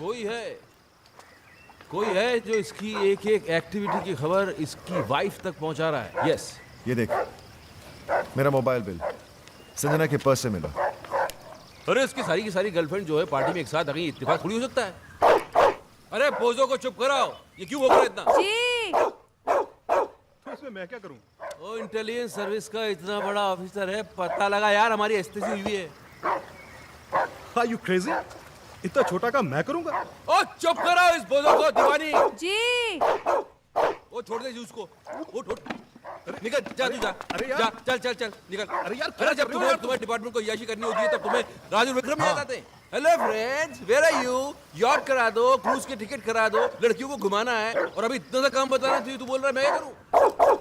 कोई है जो इसकी एक एक एक्टिविटी की खबर इसकी वाइफ तक पहुंचा रहा है। यस ये देख, मेरा मोबाइल बिल संजना के पर्स से मिला। अरे इसकी सारी की सारी गर्लफ्रेंड जो है पार्टी में एक साथ आ गई, इत्तेफाक थोड़ी हो सकता है। अरे बोझों को चुप कराओ, ये क्यों बोल रहा है इतना? जी तो इसमें मैं क्या करूं? ओ इंटेलिजेंस सर्विस का इतना बड़ा ऑफिसर है, पता लगा यार हमारी एस्तेसी हुई है। Are you crazy? इतना छोटा काम मैं करूंगा? ओ चुप कराओ इस बोझों को दीवानी। जी वो छोड़ दे जूस को, वो छोड़। निकल जा तू जा। अरे यार। जा, चल चल चल निकल। अरे यार, अरे जब तुम्हें डिपार्टमेंट को याशी करनी होती है तब तुम्हें राजू विक्रम याद आते हैं। Hello friends, where are you? Yacht करा दो, क्रूज के टिकट करा दो, लड़कियों को घुमाना है और अभी इतना सा काम बताना तू बोल रहा है मैं क्या करूं?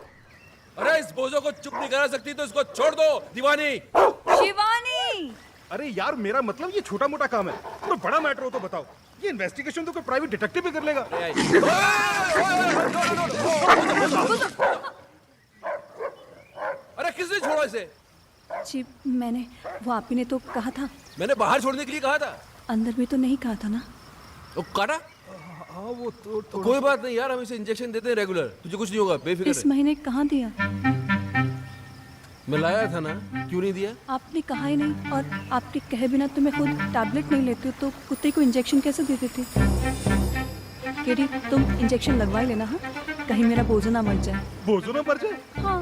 अरे इस बोझों को चुप नहीं करा सकती तो इसको छोड़ दो दीवानी। शिवानी अरे यार, मेरा मतलब ये छोटा मोटा काम है, तो बड़ा मैटर हो तो बताओ। ये इन्वेस्टिगेशन तो कोई प्राइवेट डिटेक्टिव भी कर लेगा। अरे किसने छोड़ा इसे? जी मैंने, वो आप ही ने तो कहा था। मैंने बाहर छोड़ने के लिए कहा था। अंदर भी तो नहीं कहा था ना। वो काटा? हाँ वो तो कोई बात नहीं यार, हम इसे इंजेक्शन देते हैं रेगुलर, तुझे कुछ नहीं होगा, बेफिक्र इस महीने कहाँ दिया? मैं लाया था ना, क्यों नहीं दिया? आपने कहा ही नहीं, और आपके कहे बिना तो मैं खुद टैबलेट नहीं लेती हूँ, तो कुत्ते को इंजेक्शन कैसे दे देती? केडी तुम इंजेक्शन लगवा ही लेना। हाँ, कहीं मेरा बोझो ना मर जाए। बोझो ना मर जाए? हाँ,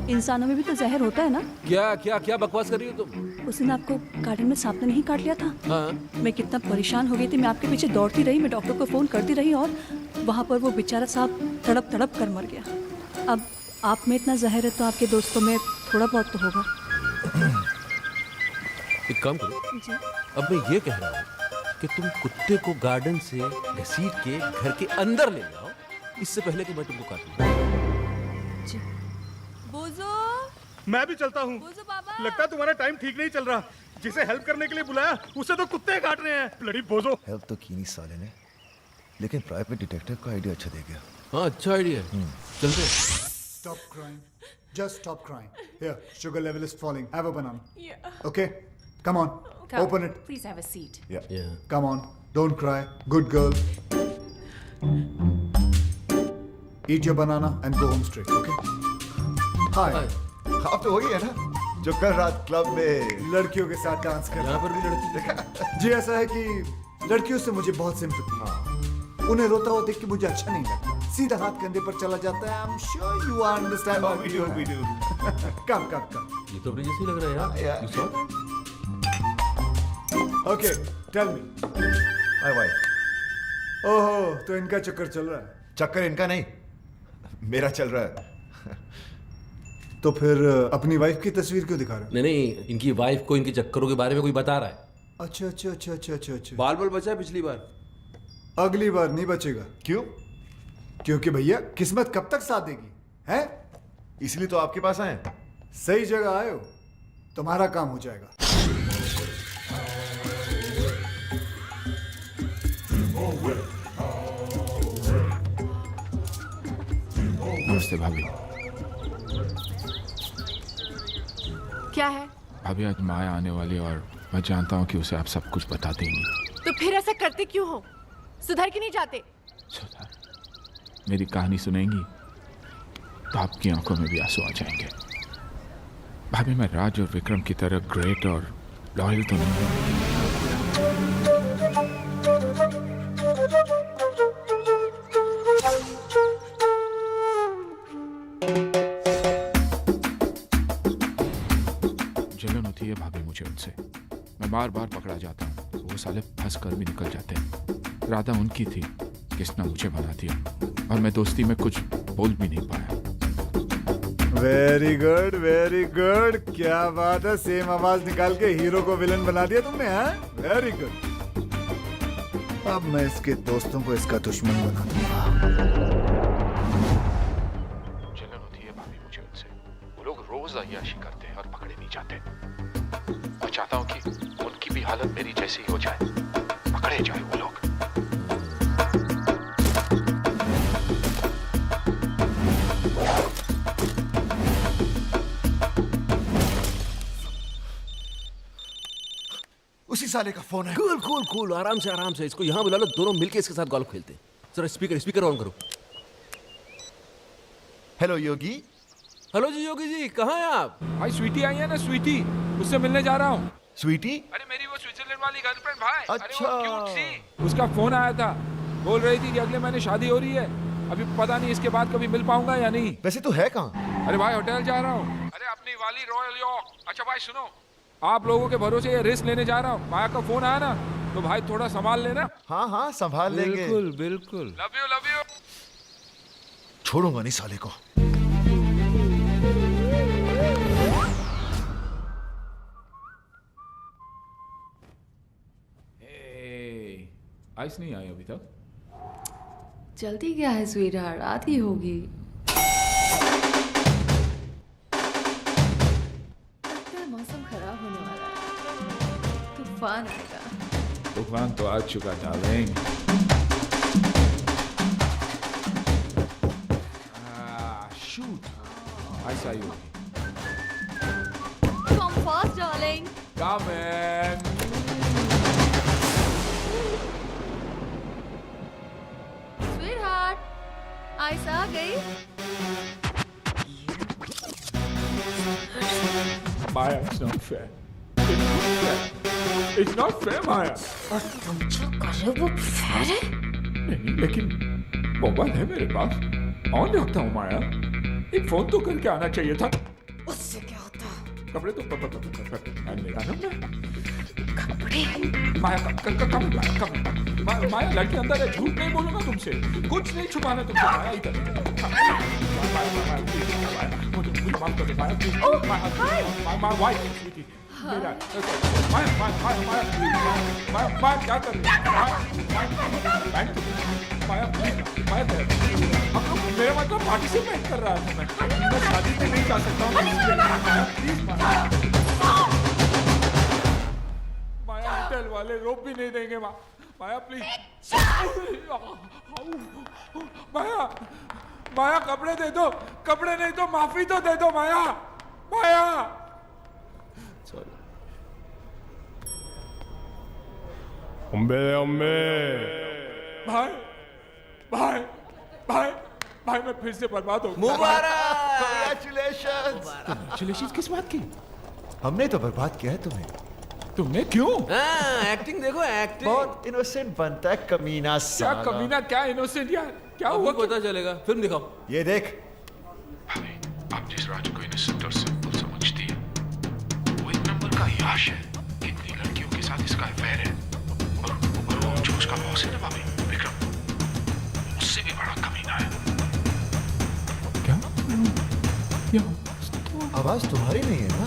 इंसानों में भी तो जहर होता है ना। क्या क्या क्या बकवास कर रही हो तुम? उस दिन आपको गार्डन में सांप ने नहीं काट लिया था? हाँ मैं कितना परेशान हो गई थी, मैं आपके पीछे दौड़ती रही, मैं डॉक्टर को फोन करती रही, और वहाँ पर वो बेचारा सांप तड़प तड़प कर मर गया। अब आप में इतना जहर है तो आपके दोस्तों में थोड़ा बहुत तो होगा। एक काम करो, जी अब मैं ये कह रहा हूँ कि तुम कुत्ते को गार्डन से घसीट के घर के अंदर ले जाओ, इससे पहले कि मैं तुमको काटूं। जी। बोझो मैं भी चलता हूँ। बोझो बाबा। लगता है तुम्हारा टाइम ठीक नहीं चल रहा। जिसे हेल्प करने के लिए बुलाया उसे तो कुत्ते काट रहे हैं। ब्लडी बोझो। हेल्प तो की नहीं साले ने, लेकिन प्राइवेट डिटेक्टिव का आइडिया अच्छा दे गया। हाँ अच्छा आइडिया है, चलते। Stop crying. Just stop crying. Here, sugar level is falling. Have a banana. Yeah. Okay? Come on. Come. Open it. Please have a seat. Yeah. Come on. Don't cry. Good girl. Eat your banana and go home straight. Okay? Hi. आप तो वही है ना जो कल रात club में लड़कियों के साथ डांस कर यहाँ पर भी लड़की देखा? जी ऐसा है कि लड़कियों से मुझे बहुत सिंपैथी। उन्हें रोता हुआ देख के मुझे अच्छा नहीं लगता। सीधा हाथ कंधे पर चला जाता है। I'm sure you understand what we do. Come, come, come. ये तो अपने जैसे ही लग रहा है यार। You saw? Okay, tell me. हाय भाई। ओहो, तो इनका चक्कर चल रहा है। चक्कर इनका नहीं, मेरा चल रहा है। तो फिर अपनी वाइफ की तस्वीर क्यों दिखा रहे हो? नहीं नहीं, इनकी वाइफ को इनके चक्करों के बारे में कोई बता रहा है। अच्छा अच्छा अच्छा अच्छा अच्छा अच्छा। बाल बाल बचा है पिछली बार। अगली बार नहीं बचेगा। क्यों? क्योंकि भैया किस्मत कब तक साथ देगी, हैं? इसलिए तो आपके पास आए। सही जगह आए हो, तुम्हारा काम हो जाएगा। नमस्ते भाभी। क्या है? भाभी आज माया आने वाली और मैं जानता हूँ कि उसे आप सब कुछ बता देंगी। तो फिर ऐसा करते क्यों हो? सुधर के नहीं जाते? सुधा, मेरी कहानी सुनेंगी तो आपकी आंखों में भी आंसू आ जाएंगे। भाभी मैं राज और विक्रम की तरह ग्रेट और लॉयल तो नहीं हूँ। जलन होती है भाभी मुझे उनसे। मैं बार बार पकड़ा जाता हूँ, वो साले फंस कर भी निकल जाते हैं। राधा उनकी थी, किसने मुझे बना दिया और मैं दोस्ती में कुछ बोल भी नहीं पाया। Very good very good. क्या बात है, सेम आवाज निकाल के हीरो को विलन बना दिया तुमने। हाँ, वेरी गुड। अब मैं इसके दोस्तों को इसका दुश्मन बना दूंगा। जलन होती है भाभी मुझे उनसे। वो लोग रोज अय्याशी करते हैं और पकड़े नहीं जाते। मैं चाहता हूँ कि उनकी भी हालत मेरी जैसी हो जाए, पकड़े जाए वो लोग। उसी साले का फोन है। कूल कूल कूल, आराम से इसको यहाँ बुला लो, दोनों मिलके इसके साथ गोल्फ खेलते हैं। जरा स्पीकर ऑन करो। हेलो योगी। हेलो जी योगी जी, कहाँ हैं आप? भाई स्वीटी आई है ना, स्वीटी, उससे मिलने जा रहा हूँ। स्वीटी? अरे मेरी वो स्विट्जरलैंड वाली गर्लफ्रेंड भाई। अरे अच्छा। वो क्यूट सी। उसका फोन आया था, बोल रही थी कि अगले महीने शादी हो रही है। अभी पता नहीं इसके बाद कभी मिल पाऊंगा या नहीं। वैसे तू है कहाँ? अरे भाई होटल जा रहा हूँ। अरे अपनी वाली रॉयल यॉर्क। अच्छा भाई सुनो, आप लोगों के भरोसे ये रिस्क लेने जा रहा हूँ। माया का फोन आया ना, तो भाई थोड़ा संभाल लेना। हाँ हाँ संभाल लेंगे। बिल्कुल। Love you. छोड़ूंगा नहीं साले को। आइस नहीं आई अभी तक। जल्दी क्या है स्वीटहार्ट, आती होगी। लगता है मौसम खराब होने वाला है, तूफान आएगा। तूफान तो आ चुका डार्लिंग। शूट, आइस आई होगी। Come fast, darling. Come in. Sweetheart, ice आ गई। Maya, it's not fair. It's not fair, Maya. और तुम जो कर रहे हो वो फेयर है? नहीं, लेकिन मोबाइल है मेरे पास, ऑन रखता हूँ माया। एक फोन तो करके आना चाहिए था। उससे क्या होता? कपड़े तो पहन लेगा ना मैं। कपड़े? माया कम माया, लड़की अंदर है, झूठ नहीं बोलूंगा तुमसे, कुछ नहीं छुपाना तुमसे। माया इधर, मुझे माफ कर दे माया, प्लीज। माय वाइफ स्वीटी, मेरा माया क्या कर रही है? माया प्लीज, माया हम लोग, मेरा मतलब पार्टिसिपेट कर रहा है। मैं शादी में नहीं जा सकता हूँ। माया प्लीज, माया होटल वाले रोक भी नहीं देंगे। माया प्लीज। माया कपड़े दे दो, कपड़े नहीं तो माफी तो दे दो माया। सॉरी। भाई मैं फिर से बर्बाद हो गया। Congratulations। किस बात की? हमने तो बर्बाद किया है तुम्हें। तुमने क्यों? एक्टिंग देखो, एक्टिंग। बहुत इनोसेंट बनता है कमीना क्या साला। कमीना, क्या इनोसेंट यार, क्या हुआ? पता चलेगा, फिल्म दिखाओ। ये देख, आप जिस राज को इनोसेंट और सिंपल समझती है, वो एक नंबर का याश है। कितनी लड़कियों के साथ इसका अफेयर है, और वो जो उसका बॉस है ना भाभी विक्रम, उससे भी बड़ा कमीना है। क्या? आवाज तुम्हारी नहीं है ना?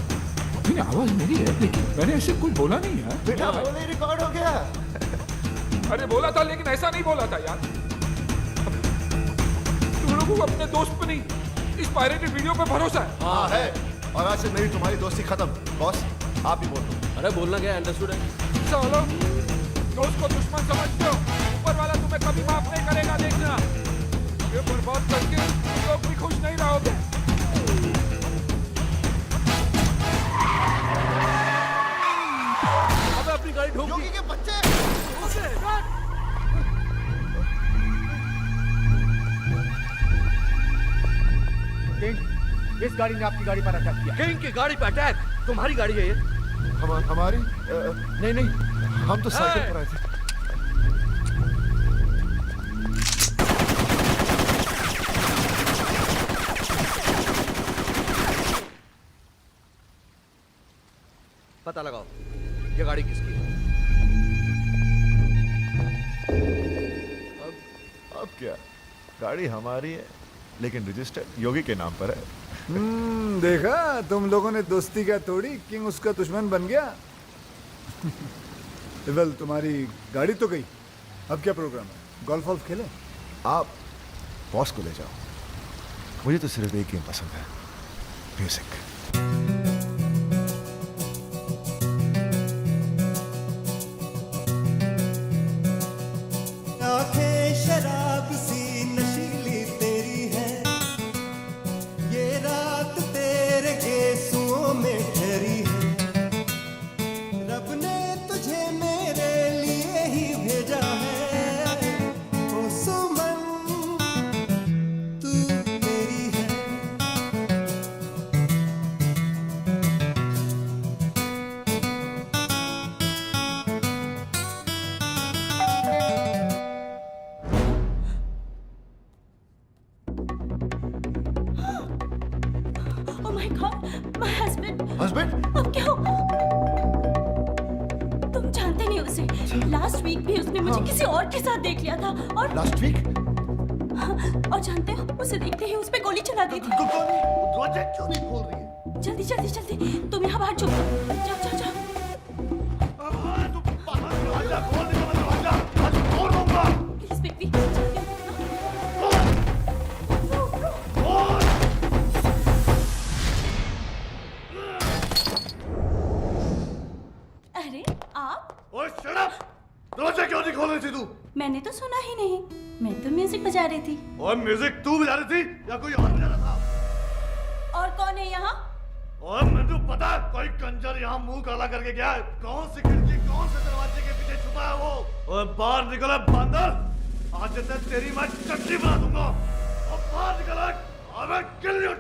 नहीं, आवाज मेरी है, लेकिन मैंने ऐसे कुछ बोला नहीं है। बेटा बोले रिकॉर्ड हो गया। अरे बोला था, लेकिन ऐसा नहीं बोला था यार। तुम लोगों को अपने दोस्त पर नहीं, इस पायरेटेड वीडियो पे भरोसा है। हाँ है, और आज से मेरी तुम्हारी दोस्ती खत्म। बॉस आप ही बोल दो। अरे बोलना क्या है, अंडरस्टूड है। चलो, दोस्त को दुश्मन समझते हो, ऊपर वाला तुम्हें कभी माफ नहीं करेगा, देखना। ये बर्बाद करके तुम लोग भी खुश नहीं रहोगे। अब अपनी गाड़ी ढूंढ योगी के बच्चे। इस गाड़ी ने आपकी गाड़ी पर अटैक किया। किंग की गाड़ी पे अटैक? तुम्हारी गाड़ी है ये? हमारी नहीं, हम तो साइकिल पर आए थे। पता लगाओ ये गाड़ी किसकी है। अब क्या, गाड़ी हमारी है, लेकिन रजिस्टर्ड योगी के नाम पर है। देखा, तुम लोगों ने दोस्ती क्या तोड़ी, किंग उसका दुश्मन बन गया। वेल, तुम्हारी गाड़ी तो गई, अब क्या प्रोग्राम है? गोल्फ वॉल्फ खेले? आप बॉस को ले जाओ, मुझे तो सिर्फ एक गेम पसंद है, म्यूजिक। आंखें शराब सी नशीली तेरी है, ये रात तेरे गेसुओं में ठहरी है। रब ने तुझे हस्बैंड? अब क्या हो? तुम जानते नहीं उसे। लास्ट वीक भी उसने मुझे किसी और के साथ देख लिया था और लास्ट वीक? और जानते हो उसे देखते ही उस पे गोली चला दी थी। दरवाजा क्यों नहीं खोल रही है? जल्दी जल्दी जल्दी तुम यहाँ बाहर छुपो। जाओ जाओ जाओ। प्लीज बेबी जल्दी। अरे आप? ओए शट अप! दरवाजा क्यों नहीं खोल रही थी तू? मैंने तो सुना ही नहीं। मैं तो म्यूजिक बजा रही थी। और म्यूजिक तू बजा रही थी या कोई और बजा रहा था? और कौन है यहाँ? और मैं तो पता है कोई कंजर यहाँ मुंह काला करके गया है। कौन सी खिड़की कौन से दरवाजे के पीछे छुपा है वो? और बाहर निकला बंदर, आज मैं तेरी मैं चटनी बना दूंगा। और बाहर निकला, और मैं kill you.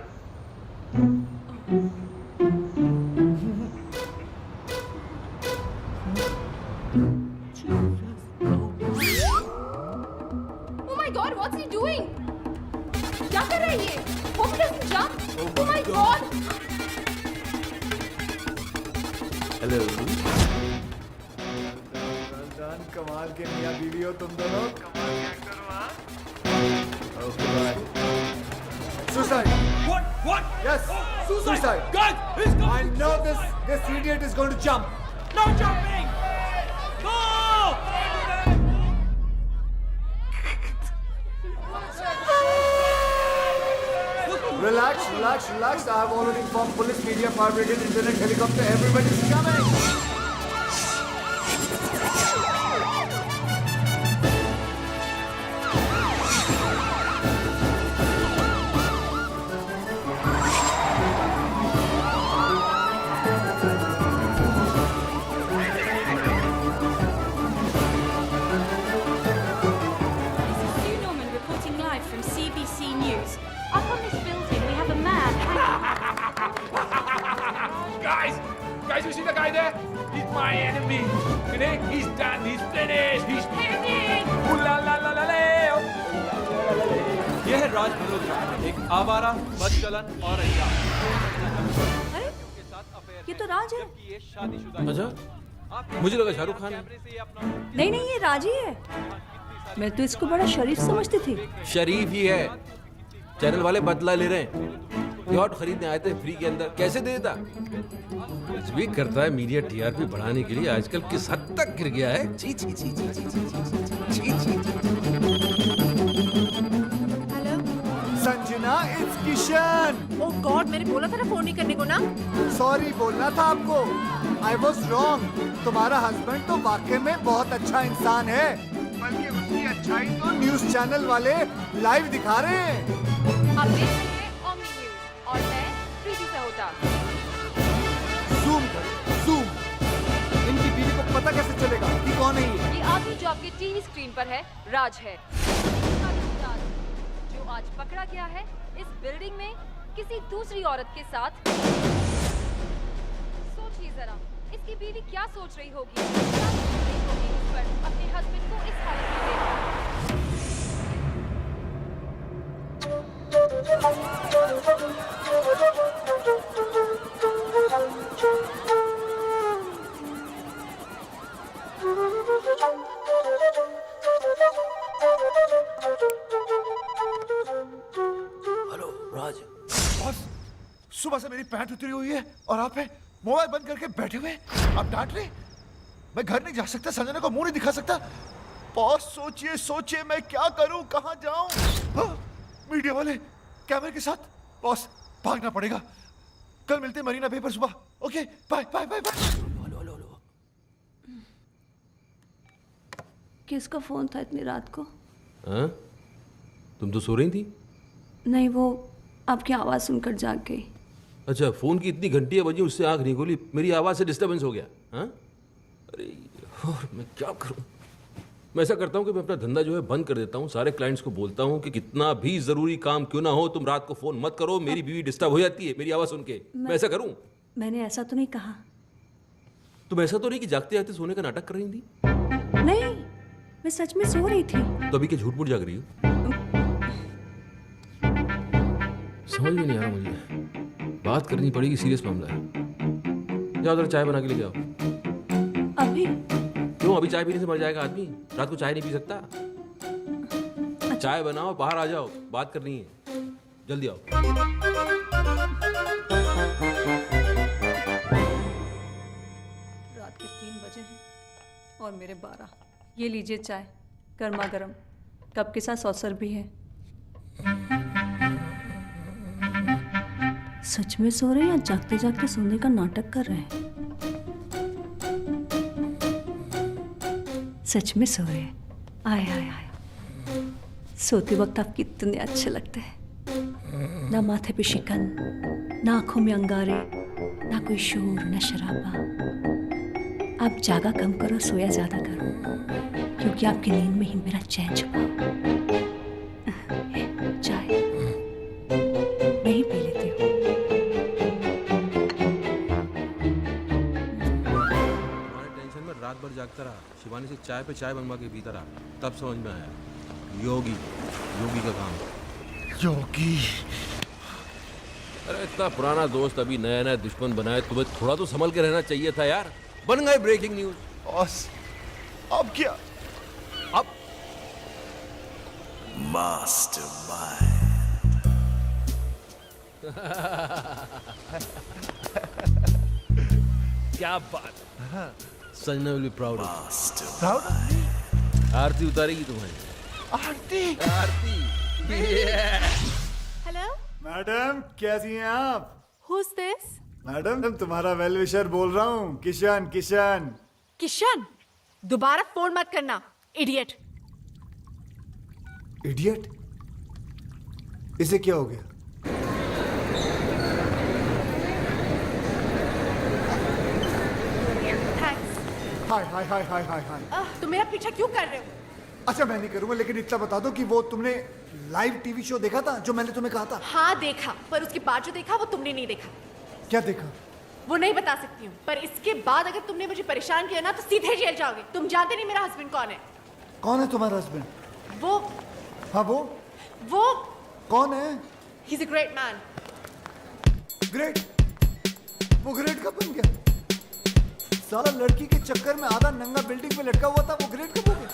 Oh my God, what's he doing? क्या कर रहा है ये? Hope he doesn't jump. Oh my God. Hello. कमाल के मियां बीवी हो तुम दोनों। कमाल के एक्टर हो हाँ? Okay bye. Suicide. What? Yes. Suicide. Guys, he's I know this idiot is going to jump. No jumping! No! Relax, relax, relax. I have already informed police, media, fire brigade, internet, helicopter. Everybody's coming. Guys, you see the guy there? He's my enemy. He's done. He's finished. He's finished. Ooh la la la la la. ये है राज मल्होत्रा, एक आवारा, बदचलन और अय्यार। अरे ये तो राज है। अच्छा, मुझे लगा शाहरुख खान है। नहीं नहीं ये राज ही है। मैं तो इसको बड़ा शरीफ समझती थी। शरीफ ही है। चैनल वाले बदला ले रहे हैं। यॉट खरीदने आए थे फ्री के अंदर, कैसे दे देता? कुछ भी करता है मीडिया टीआरपी बढ़ाने के लिए। आजकल किस हद तक गिर गया है। छी छी छी छी छी छी छी छी। Hello. Sanjana, it's Kishan. Oh God, मैंने बोला था ना फोन नहीं करने को ना। सॉरी बोलना था आपको। I was wrong. तुम्हारा हस्बैंड तो वाकई में बहुत अच्छा इंसान है, बल्कि उसकी अच्छाई तो न्यूज चैनल वाले लाइव दिखा रहे हैं। आप देख रहे हैं ओमनी न्यूज और मैं प्रीति सहोटा। जूम कर, जूम। इनकी बीवी को पता कैसे चलेगा कि कौन है ये? ये आदमी जो आपके टीवी स्क्रीन पर है राज है, जो आज पकड़ा गया है इस बिल्डिंग में किसी दूसरी औरत के साथ। सोचिए जरा, इसकी बीवी क्या सोच रही होगी, क्या सोच रही होगी इस पर, अपने हस्बैंड को इस हालत में देखकर। हेलो राज। बॉस, सुबह से मेरी पैंट उतरी हुई है और आप है मोबाइल बंद करके बैठे हुए। आप डांट रहे? मैं घर नहीं जा सकता, संजना को मुंह नहीं दिखा सकता। बॉस सोचिए सोचिए, मैं क्या करूं, कहां जाऊं? हाँ, मीडिया वाले कैमरे के साथ। बॉस भागना पड़ेगा। कल मिलते हैं मरीना बे पर सुबह। Okay bye bye bye bye. किसका फोन था इतनी रात को? हाँ? तुम तो सो रही थी। नहीं, वो आपकी आवाज़ सुनकर जाग गई। अच्छा, फोन की इतनी घंटियां बजी, उससे आंख नहीं खोली, मेरी आवाज से डिस्टर्बेंस हो गया। हाँ? अरे और मैं क्या करूं? मैं ऐसा करता हूं कि मैं अपना धंधा जो है बंद कर देता हूं। सारे क्लाइंट्स को बोलता हूं कि कितना भी जरूरी काम क्यों ना हो, तुम रात को फोन मत करो। मेरी बीवी डिस्टर्ब हो जाती है मेरी आवाज सुन के। मैं ऐसा करूं? मैंने ऐसा तो नहीं कहा। तुम ऐसा तो नहीं कि जागते जागते सोने का नाटक कर रही थी? नहीं, मैं सच में सो रही थी। तो अभी क्या झूठ मूठ जाग रही हो? समझ में नहीं आ रहा मुझे। बात करनी पड़ेगी, सीरियस मामला है। जाओ जरा चाय बना के ले जाओ। अभी क्यों, अभी चाय पीने से मर जाएगा आदमी? रात को चाय नहीं पी सकता। चाय बनाओ, बाहर आ जाओ, बात करनी है, जल्दी आओ। रात के 3 बजे हैं और मेरे 12। ये लीजिए चाय, गर्मा गर्म, कप के साथ सॉसर भी है। सच में सो रहे हैं या जागते जागते सोने का नाटक कर रहे हैं? सच में सो रहे हैं। आए आए आए, सोते वक्त आप कितने अच्छे लगते हैं। ना माथे पे शिकन, ना आंखों में अंगारे, ना कोई शोर, ना शराबा। आप जागा कम करो, सोया ज्यादा करो, क्योंकि आपकी नींद में ही मेरा चैन छुपा। चाय मैं ही पी लेती हूँ। हमारे टेंशन में रात भर जागता रहा, शिवानी से चाय पे चाय बनवा के पीता रहा, तब समझ में आया योगी का काम। योगी, अरे इतना पुराना दोस्त अभी नया नया दुश्मन बनाए, तुम्हें थोड़ा तो संभल के रहना चाहिए था यार। बन गए ब्रेकिंग न्यूज। बॉस अब क्या? अब क्या बात, संजना विल बी प्राउड। आरती उतारेगी तुम्हारी। आरती, आरती हेलो, मैडम कैसी हैं आप? Who is this? मैडम तुम्हारा वेल विशर बोल रहा हूँ, किशन। किशन, दोबारा फोन मत करना, इडियट। इडियट? इसे क्या हो गया? थैंक्स। हाय हाय हाय हाय हाय हाय। तुम मेरा पीछा क्यों कर रहे हो? अच्छा मैं नहीं करूंगा, लेकिन इतना बता दो कि वो तुमने लाइव टीवी शो देखा था जो मैंने तुम्हें कहा था? हाँ देखा, पर उसके बाद जो देखा वो तुमने नहीं देखा। क्या देखा? वो नहीं बता सकती हूँ, पर इसके बाद अगर तुमने मुझे परेशान किया ना तो सीधे जेल जाओगे। तुम जानते नहीं मेरा हस्बैंड कौन है। कौन है तुम्हारा हस्बैंड? वो हाँ वो कौन है? He is a great man. Great? वो ग्रेट कब बन गया? साला लड़की के चक्कर में आधा नंगा बिल्डिंग में लटका हुआ था, वो ग्रेट कब हो गया?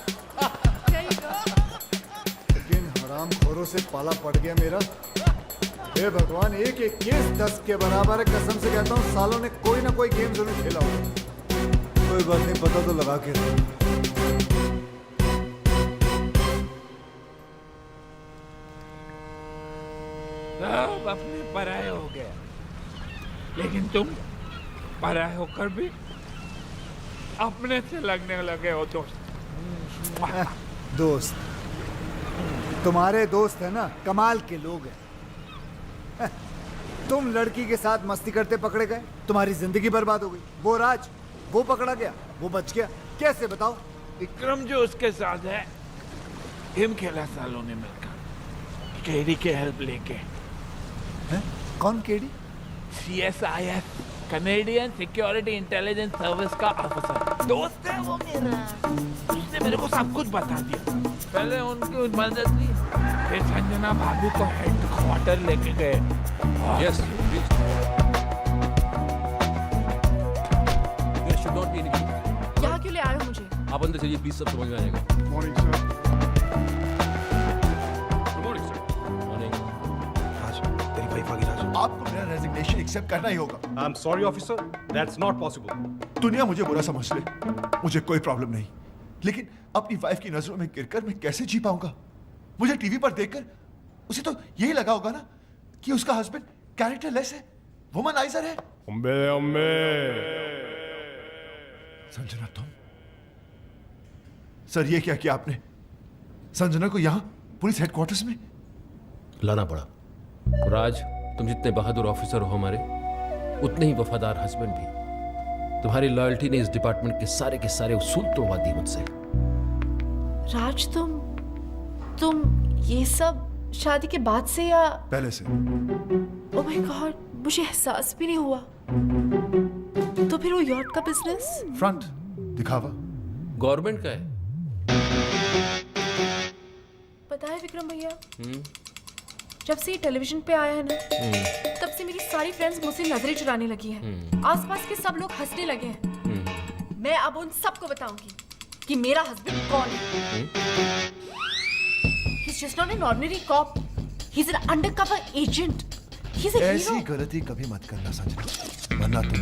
लेकिन हरामखोरों से पाला पड़ गया मेरा। हे भगवान, एक एक केस 10 के बराबर है। कसम से कहता हूँ सालों ने कोई ना कोई गेम जरूर खेला होगा। कोई बात नहीं, पता तो लगा के रहो। सब अपने पराये हो गए, लेकिन तुम पराये होकर भी अपने से लगने लगे हो दोस्त। दोस्त? तुम्हारे दोस्त है ना, कमाल के लोग हैं। तुम लड़की के साथ मस्ती करते पकड़े गए, तुम्हारी जिंदगी बर्बाद हो गई। वो राज, वो पकड़ा गया, वो बच गया। कैसे बताओ? विक्रम जो उसके साथ है, गेम खेला सालों ने मिलकर, केडी के हेल्प लेके। हैं? कौन KD? CSIS, Canadian security intelligence service का ऑफिसर। दोस्त है वो मेरा, उसने मेरे को सब कुछ बता दिया। पहले उनकी मदद ली, फिर संजना भाभी को हेडक्वार्टर लेके गए। Yes, there should not be any. यहाँ क्यों ले आए हो मुझे? आप अंदर चलिए प्लीज, सब समझ में आएगा। Morning sir. मॉर्निंग। राज, तेरी वाइफ आ गई। राज, आपको मेरा रेजिग्नेशन एक्सेप्ट करना ही होगा। I am sorry officer, that's not possible. दुनिया मुझे बुरा समझ ले, मुझे कोई प्रॉब्लम नहीं, लेकिन अपनी वाइफ की नजरों में गिरकर मैं कैसे जी पाऊंगा? मुझे टीवी पर देखकर उसे तो यही लगा होगा ना कि उसका हस्बैंड कैरेक्टरलेस है, वुमनाइजर है। संजना, तुम? सर, ये क्या किया आपने? संजना को यहां पुलिस हेडक्वार्टर्स में लाना पड़ा। राज, तुम जितने बहादुर ऑफिसर हो हमारे, उतने ही वफादार हस्बैंड भी। तुम्हारी लॉयल्टी ने इस डिपार्टमेंट के सारे उसूल तोड़वा दिए मुझसे। राज, तुम ये सब शादी के बाद से या पहले से? ओह माय गॉड, मुझे एहसास भी नहीं हुआ। तो फिर वो यॉट का बिजनेस? फ्रंट दिखावा गवर्नमेंट का है। पता है विक्रम भैया, जब से ये टेलीविजन पे आया है ना, तब से मेरी सारी फ्रेंड्स मुझसे नजरें चुराने लगी हैं। आसपास के सब लोग हंसने लगे हैं। मैं अब उन सबको बताऊंगी कि मेरा हस्बैंड कौन है। He's just not an ordinary cop. He's an undercover agent. He's a ऐसी hero. गलती कभी मत करना संजना, वरना तुम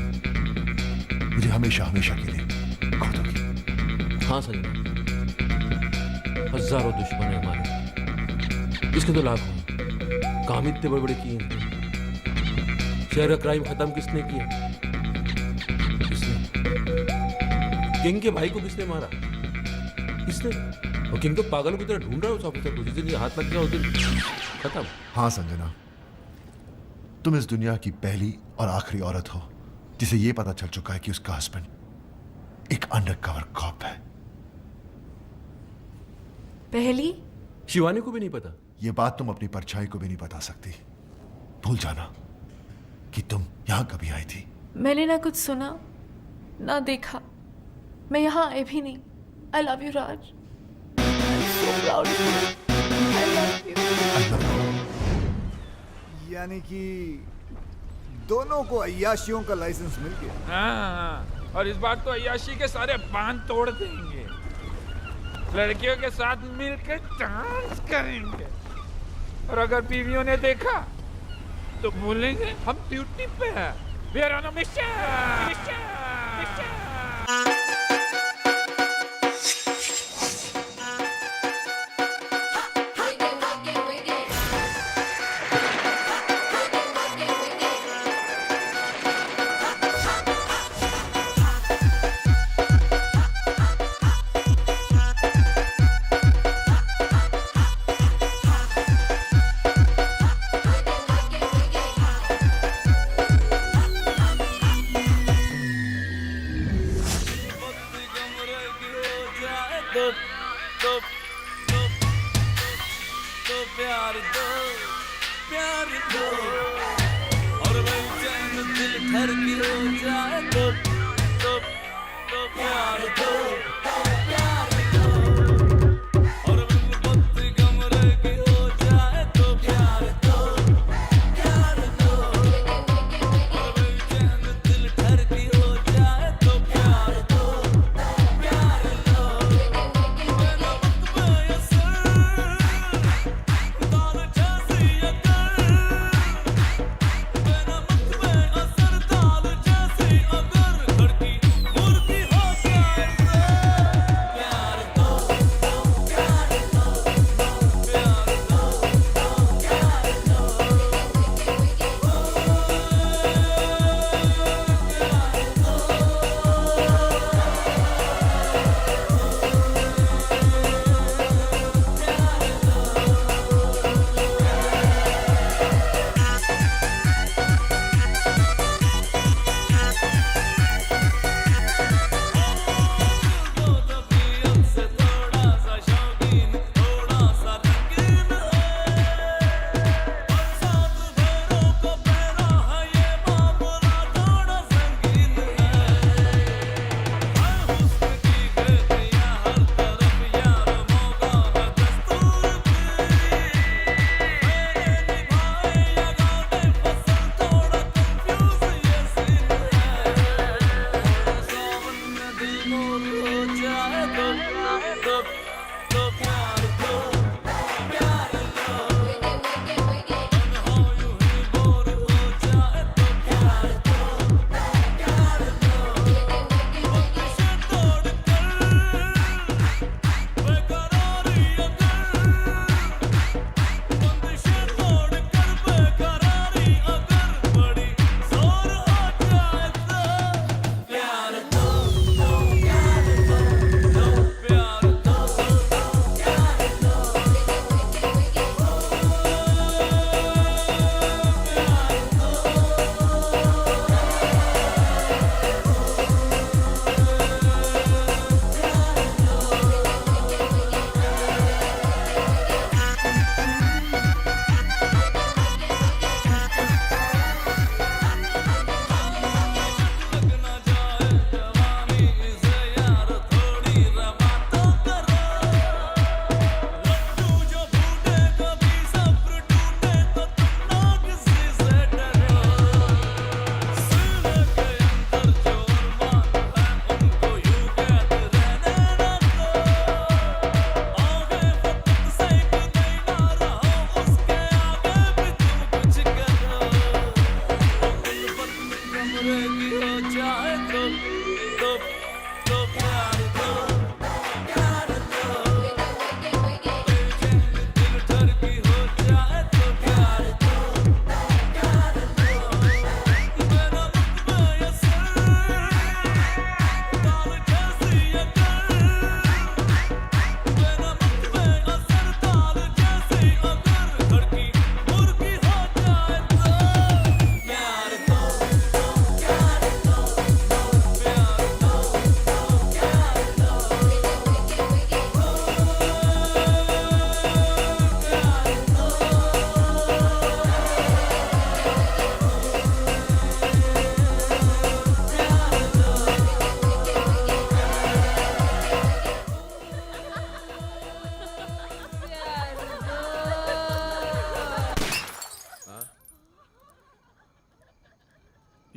मुझे हमेशा हमेशा के लिए खो दोगी। हाँ संजना, हजारों दुश्मन है हमारे, इसके तो लाखों हैं। काम इतने बड़े बड़े किए हैं। शहर का क्राइम खत्म किसने किया? किसने? किंग के भाई को किसने मारा? किसने? और किंग तो पागलों की तरह ढूंढ रहा है उस ऑफिसर को। जिस दिन ये हाथ लग गया उस दिन खत्म। हाँ संजना, तुम इस दुनिया की पहली और आखिरी औरत हो जिसे ये पता चल चुका है कि उसका हस्बैंड एक अंडरकवर कॉप है। पहली? शिवानी को भी नहीं पता। ये बात तुम अपनी परछाई को भी नहीं बता सकती। भूल जाना कि तुम यहां कभी आई थी। मैंने ना कुछ सुना ना देखा, मैं यहाँ आए भी नहीं। I love you, Raj. I'm so proud of you. I love you. यानी कि दोनों को अय्याशियों का लाइसेंस मिल गया। हाँ, और इस बार तो अय्याशी के सारे बांध तोड़ देंगे। लड़कियों के साथ मिलकर डांस करेंगे, और अगर बीवियों ने देखा तो बोलेंगे हम ड्यूटी पे हैं। We are on a mission.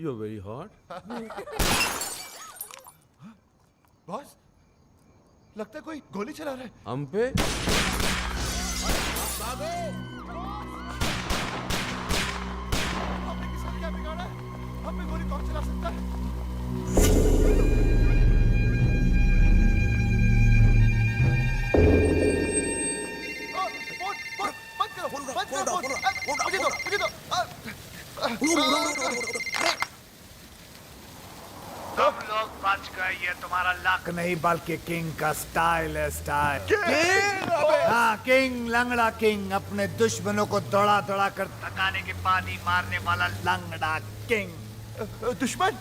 You are very hot. Boss, लगता है कोई गोली चला रहा है। हम पे हमने किसी ने क्या बिगाड़ा है? हम पे गोली कौन चला सकता है? तुम लोग बच गए, ये तुम्हारा लक नहीं बल्कि किंग का स्टाइल है, स्टाइल। हाँ, किंग, लंगड़ा किंग, अपने दुश्मनों को दौड़ा दौड़ा कर थकाने के बाद ही मारने वाला लंगड़ा किंग। दुश्मन?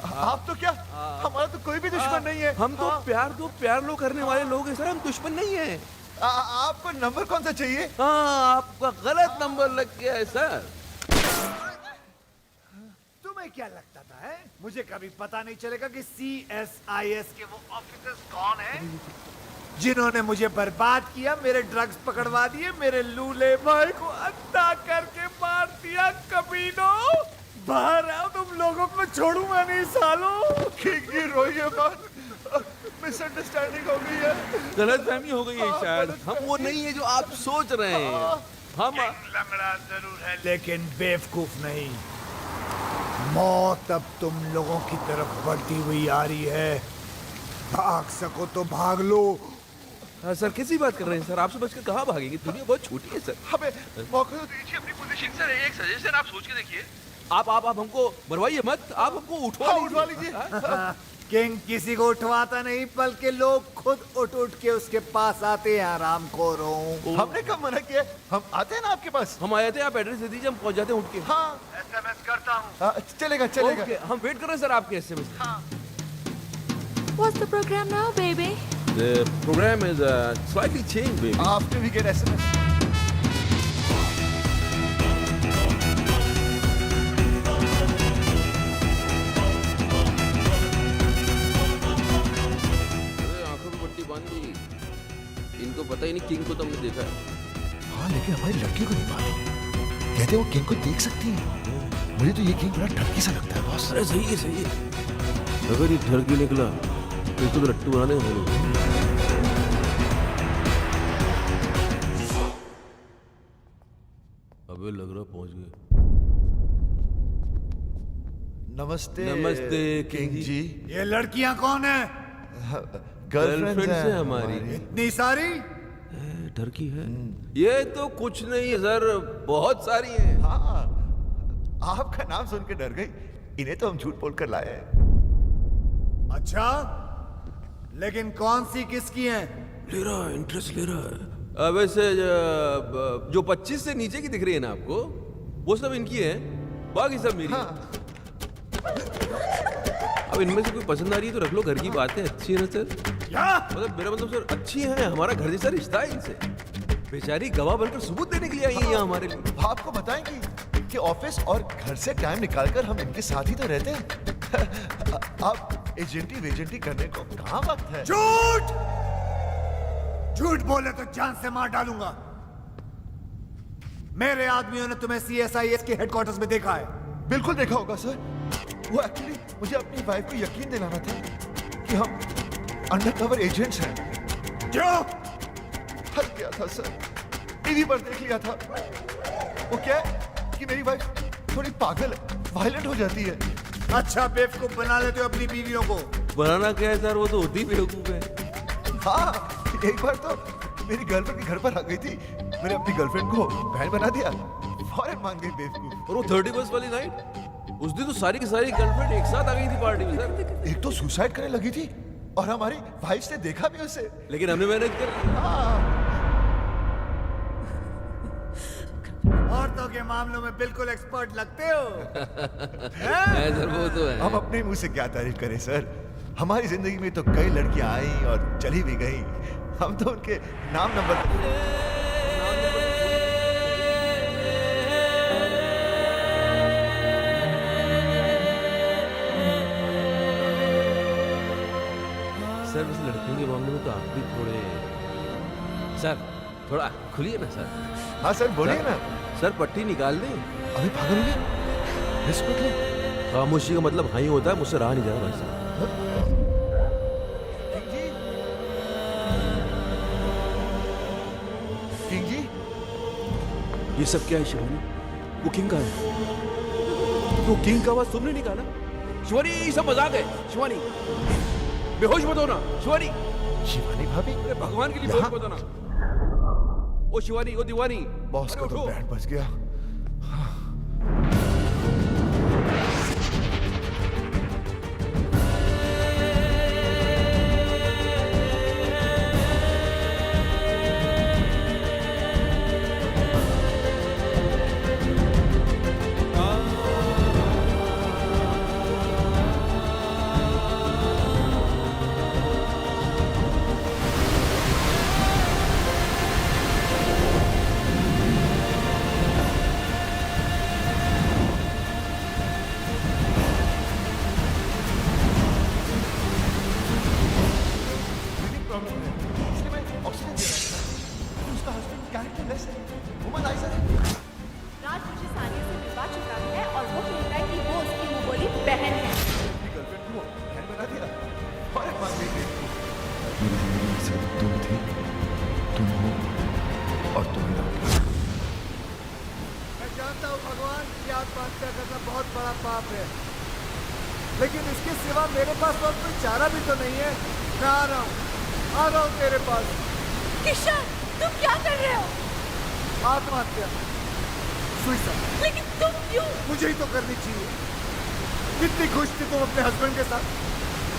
आप तो क्या, हमारा तो कोई भी दुश्मन नहीं है। हम तो प्यार लो करने वाले लोग हैं सर, हम दुश्मन नहीं है। आपको नंबर कौन सा चाहिए? हाँ, आपका गलत नंबर लग गया है सर। तुम्हें क्या लगता था है? मुझे कभी पता नहीं चलेगा कि CSIS के वो ऑफिसर्स कौन हैं जिन्होंने मुझे बर्बाद किया, मेरे ड्रग्स पकड़वा दिए, मेरे लूले भाई को अंधा करके मार दिया। कमीनों, बाहर आओ, तुम लोगों को छोड़ूंगा नहीं सालों। किंग जी रोइए मत, मिसअंडरस्टैंडिंग हो गई है। गलतफहमी हो गई है शायद। हम वो नहीं है जो आप सोच रहे हैं। हम लंगड़ा जरूर है लेकिन बेवकूफ नहीं। मौत अब तुम लोगों की तरफ बढ़ती हुई आ रही है। भाग सको तो भाग लो। सर कैसी बात कर रहे हैं सर? आपसे बचकर कहाँ भागेंगे? दुनिया बहुत छोटी है सर। हमें मौका तो दीजिए अपनी पोजीशन सर, एक सजेशन आप सोच के देखिए। आप हमको मरवाइए मत, आप हमको उठवा लीजिए। किंग किसी को उठवाता नहीं, बल्कि लोग खुद उठ के उसके पास आते हैं। आरामखोरों, हमने कब मना किया? हम आते हैं ना आपके पास। हम आए थे, आप एड्रेस दे दीजिए, हम पहुंच जाते हैं उठ के। हाँ, SMS करता हूँ। चलेगा। हम वेट कर रहे हैं सर आपके SMS। What's the program now, baby? The program is slightly changed, baby. After we get SMS. आंखों में पट्टी बांध दी। इनको पता ही नहीं किंग को तो हमने देखा है। हाँ, लेकिन हमारी लड़की को नहीं मालूम। कहते वो किंग को देख सकती है। मुझे तो ये किंग बड़ा ठरकी सा लगता है बॉस। अरे सही है। अगर ये ठरकी निकला तो लट्टू बनाने का बोलो। अबे लग रहा पहुंच गए। नमस्ते किंग जी। ये लड़कियां कौन है? गर्लफ्रेंड्स है हमारी। इतनी सारी? ठरकी है? ये तो कुछ नहीं है सर, बहुत सारी हैं। हाँ, आपका नाम सुन के डर गई। इन्हें तो हम झूठ बोलकर लाए हैं। अच्छा, लेकिन कौन सी किसकी हैं? ले रहा है, इंटरेस्ट ले रहा है। वैसे जो 25 से नीचे की दिख रही है ना आपको, वो सब इनकी है, बाकी सब मेरी। हाँ। अब इनमें से कोई पसंद आ रही है तो रख लो, घर की बात है। अच्छी है ना सर? मतलब मेरा मतलब सर अच्छी है, हमारा घर जैसा रिश्ता है इनसे। बेचारी गवाह बनकर सबूत देने के लिए आई है यहाँ हमारे लिए। आपको बताएंगी कि ऑफिस और घर से टाइम निकालकर हम इनके साथ ही तो रहते हैं। अब एजेंटी करने को कहाँ वक्त है? झूठ बोले तो जान से मार डालूंगा। मेरे आदमियों ने तुम्हें CSIS के हेडक्वार्टर्स में देखा है। बिल्कुल देखा होगा सर। वो एक्चुअली मुझे अपनी वाइफ को यकीन दिलाना था कि हम अंडरकवर एजेंट्स हैं। क्यों? हल किया था सर, टीवी पर देख लिया था। वो क्या है कि मेरी वाइफ थोड़ी पागल है, वायलेंट हो जाती है। अच्छा, बेवकूफ बना लेते हो अपनी बीवियों को। बनाना क्या है सर, वो तो होती बेवकूफ है। हाँ, एक बार तो मेरी गर्लफ्रेंड के घर पर आ गई थी। मैंने अपनी गर्लफ्रेंड को बहन बना दिया, फौरन मान गई बेवकूफ। और वो 31st वाली नाइट, उस दिन तो सारी की सारी गर्लफ्रेंड एक साथ आ गई थी पार्टी में सर। एक तो सुसाइड करने लगी थी और हमारी वाइफ ने देखा भी उसे। लेकिन हमने मैनेज कर लिया। औरतों के मामलों में बिल्कुल एक्सपर्ट लगते हो। सर वो तो है। हम अपने मुंह से क्या तारीफ करें सर। हमारी जिंदगी में तो कई लड़कियां आई और चली भी गई। हम तो उनके नाम नंबर सर, इस लड़कियों के मामले में तो आप भी थोड़े सर, थोड़ा खुलिए ना सर। हाँ सर, बोलिए ना। सर पट्टी निकाल दें। अभी पागल हो गए? रिस्क मत लो। खामोशी का मतलब हाँ ही होता है, मुझसे रहा नहीं जा रहा भाई साहब। किंग जी, ये सब क्या है शिवानी? वो किंग का है। तो किंग का आवाज तुमने निकाला? शिवानी ये सब मजाक है। शिवानी बेहोश मत होना। शिवानी, शिवानी भाभी, अरे भगवान के लिए यहाँ? बेहोश मत होना। ओ शिवानी, ओ दीवानी, बॉस का अरे तो उठो। बैंड बज गया। प्रॉब्लम है, इसलिए मैं ऑक्सीजन दे रहा था। उसका हस्बैंड कैरेक्टरलेस है, वुमनाइजर है। राज मुझे सानिया से मिलवा चुका है और वो कहता है कि वो उसकी मुंह बोली बहन है। अपनी गर्लफ्रेंड को बहन बना दिया और एक बात नहीं देखी। मेरी जिंदगी में सिर्फ तुम थी, तुम हो और तुम ही रहोगे। मैं जानता हूँ भगवान की आत्महत्या करना बहुत बड़ा पाप है, लेकिन इसके सिवा मेरे पास और कोई चारा भी तो नहीं है। मैं आ रहा हूँ तेरे पास। किशन, तुम क्या कर रहे हो? आत्महत्या, सुसाइड। लेकिन तुम क्यों? मुझे ही तो करनी चाहिए। कितनी खुश थी तुम अपने हस्बैंड के साथ,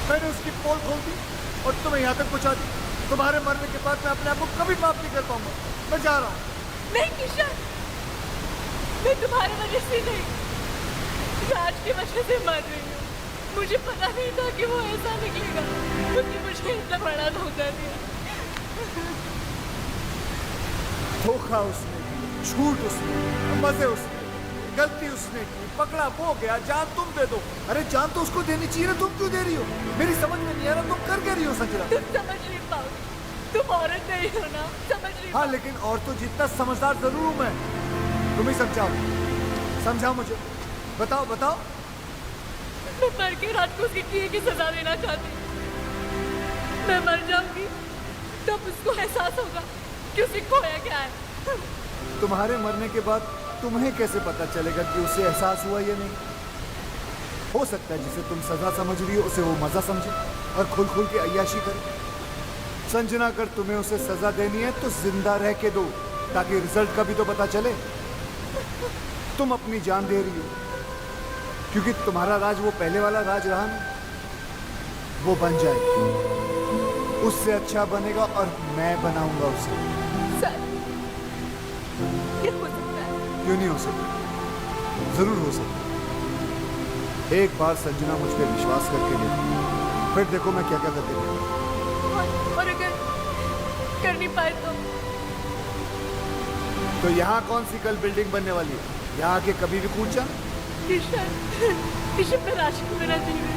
मैंने उसकी पोल खोल दी और तुम्हें यहाँ तक पहुँचा दी। तुम्हारे मरने के बाद मैं अपने आप को कभी माफ नहीं कर पाऊंगा। मैं जा रहा हूँ। नहीं किशन, मैं तुम्हारे वजह से नहीं, राज की वजह से मर रही हूँ। मुझे पता नहीं था कि वो ऐसा निकलेगा, क्योंकि मुझे इतना बड़ा धोखा दिया। धोखा उसने की, झूठ उसने की, मजे उसने की, गलती उसने की, पकड़ा वो गया, जान तुम दे दो। अरे जान तो उसको देनी चाहिए ना, तुम क्यों दे रही हो? मेरी समझ में नहीं आ रहा तुम कर क्या रही हो संजना? तुम समझ नहीं पाओगे, तुम औरत नहीं हो ना, समझ नहीं हाँ, लेकिन और तो जितना समझदार जरूर हूँ मैं। तुम ही समझाओ, समझाओ मुझे, बताओ बताओ। मैं मर के रात को उसकी किए की सजा देना चाहती। मैं मर जाऊंगी तब उसको एहसास होगा कि उसे खोया क्या है। तुम्हारे मरने के बाद तुम्हें कैसे पता चलेगा कि उसे एहसास हुआ या नहीं? हो सकता है जिसे तुम सजा समझ रही हो उसे वो मजा समझे और खुल खुल के अय्याशी करे। संजना, अगर तुम्हें उसे सजा देनी है तो जिंदा रह के दो, ताकि रिजल्ट का भी तो पता चले। तुम अपनी जान दे रही हो, क्योंकि तुम्हारा राज वो पहले वाला राज रहा ना, वो बन जाएगा, उससे अच्छा बनेगा और मैं बनाऊंगा उसे। सर, ये हो सकता है? क्यों नहीं हो सकता? जरूर हो सकता। एक बार संजना मुझ पे विश्वास करके देखो, फिर देखो मैं क्या क्या करते हैं। और अगर कर नहीं पाए तो यहाँ कौन सी कल बिल्डिंग बनने वाली है? यहाँ आके कभी भी कूद जा। किशन, किशन मैं राज को मेरा जीवन,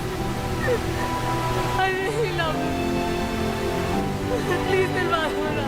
I really love you. Please दिलवा दो ना।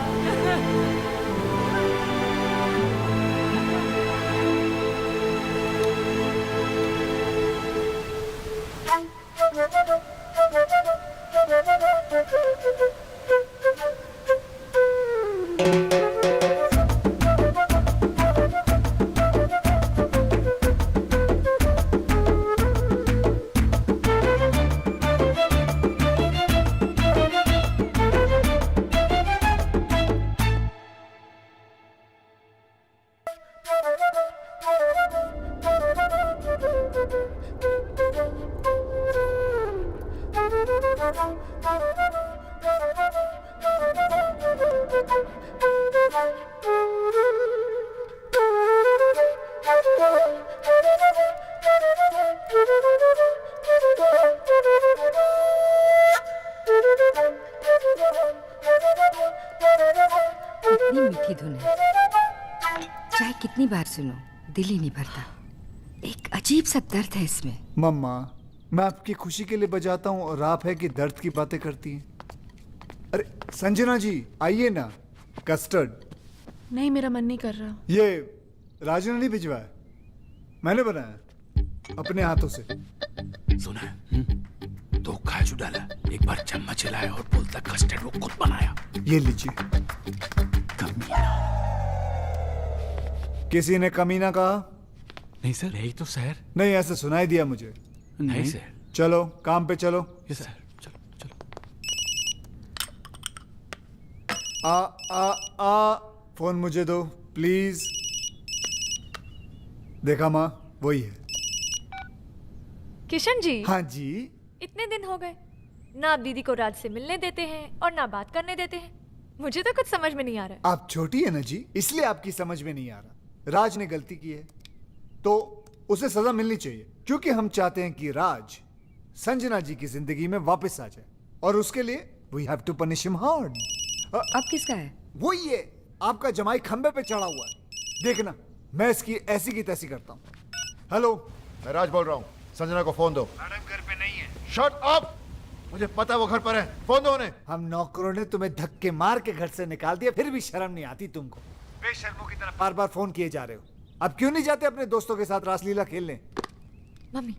कितनी मीठी धुन है, चाहे कितनी बार सुनो दिल ही नहीं भरता। एक अजीब सा दर्द है इसमें। मम्मा, मैं आपकी खुशी के लिए बजाता हूँ और आप है कि दर्द की बातें करती हैं। अरे संजना जी आइए ना, कस्टर्ड। नहीं, मेरा मन नहीं कर रहा। ये राजू ने नहीं भिजवाया, मैंने बनाया। अपने हाथों से। सुना है? धोखा जो डाला, एक बार चम्मच हिलाया और बोलता कस्टर्ड वो खुद बनाया। ये लीजिए। कमीना। किसी ने कमीना कहा? नहीं सर, यही तो सर। नहीं, ऐसे सुनाई दिया मुझे। नहीं सर। चलो काम पे चलो। यस सर, चलो चलो। फोन मुझे दो प्लीज। देखा माँ, वही है। किशन जी, हाँ जी। इतने दिन हो गए, ना आप दीदी को राज से मिलने देते हैं और ना बात करने देते हैं। मुझे तो कुछ समझ में नहीं आ रहा है। आप छोटी है ना जी, इसलिए आपकी समझ में नहीं आ रहा। राज ने गलती की है तो उसे सजा मिलनी चाहिए, क्योंकि हम चाहते हैं कि राज संजना जी की जिंदगी में वापस आ जाए, और उसके लिए we have to punish him hard. अब किसका है? वो ये आपका जमाई खंबे पे चढ़ा हुआ है, देखना मैं इसकी ऐसी की तैसी करता हूँ। हेलो, मैं राज बोल रहा हूँ, संजना को फोन दो। मैडम घर पे नहीं है। शट अप, मुझे पता है वो घर पर है, फोन दो उन्हें। हम नौकरों ने तुम्हें धक्के मार के घर से निकाल दिया, फिर भी शर्म नहीं आती तुमको। बेशर्मों की तरह बार बार फोन किए जा रहे हो। अब क्यों नहीं जाते अपने दोस्तों के साथ रासलीला खेलने? मम्मी,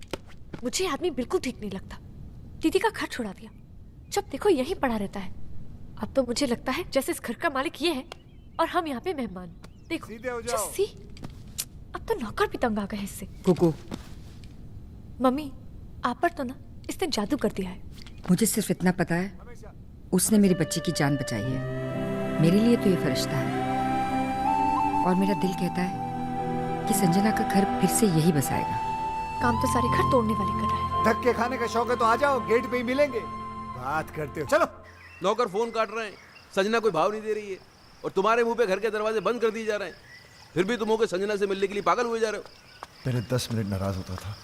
मुझे ये आदमी बिल्कुल ठीक नहीं लगता। दीदी का घर छुड़ा दिया, जब देखो यहीं पड़ा रहता है। अब तो मुझे लगता है जैसे इस घर का मालिक ये है और हम यहाँ पे मेहमान। देखो सीधे हो जाओ। जस्सी, अब तो नौकर भी तंग आ गए इससे। कुकू, मम्मी, आप पर तो ना इसने जादू कर दिया है। मुझे सिर्फ इतना पता है, उसने मेरी बच्ची की जान बचाई है। मेरे लिए तो ये फरिश्ता है, और मेरा दिल कहता है कि संजना का घर फिर से यही बसाएगा। काम तो सारे घर तोड़ने वाले कर रहा है। धक्के खाने का शौक है तो आ जाओ, गेट पे ही मिलेंगे। बात करते हो, चलो। नौकर फोन काट रहे हैं, संजना कोई भाव नहीं दे रही है, और तुम्हारे मुंह पे घर के दरवाजे बंद कर दिए जा रहे हैं। फिर भी तुम होकर संजना से मिलने के लिए पागल हुए जा रहे हो। पहले 10 मिनट नाराज होता था,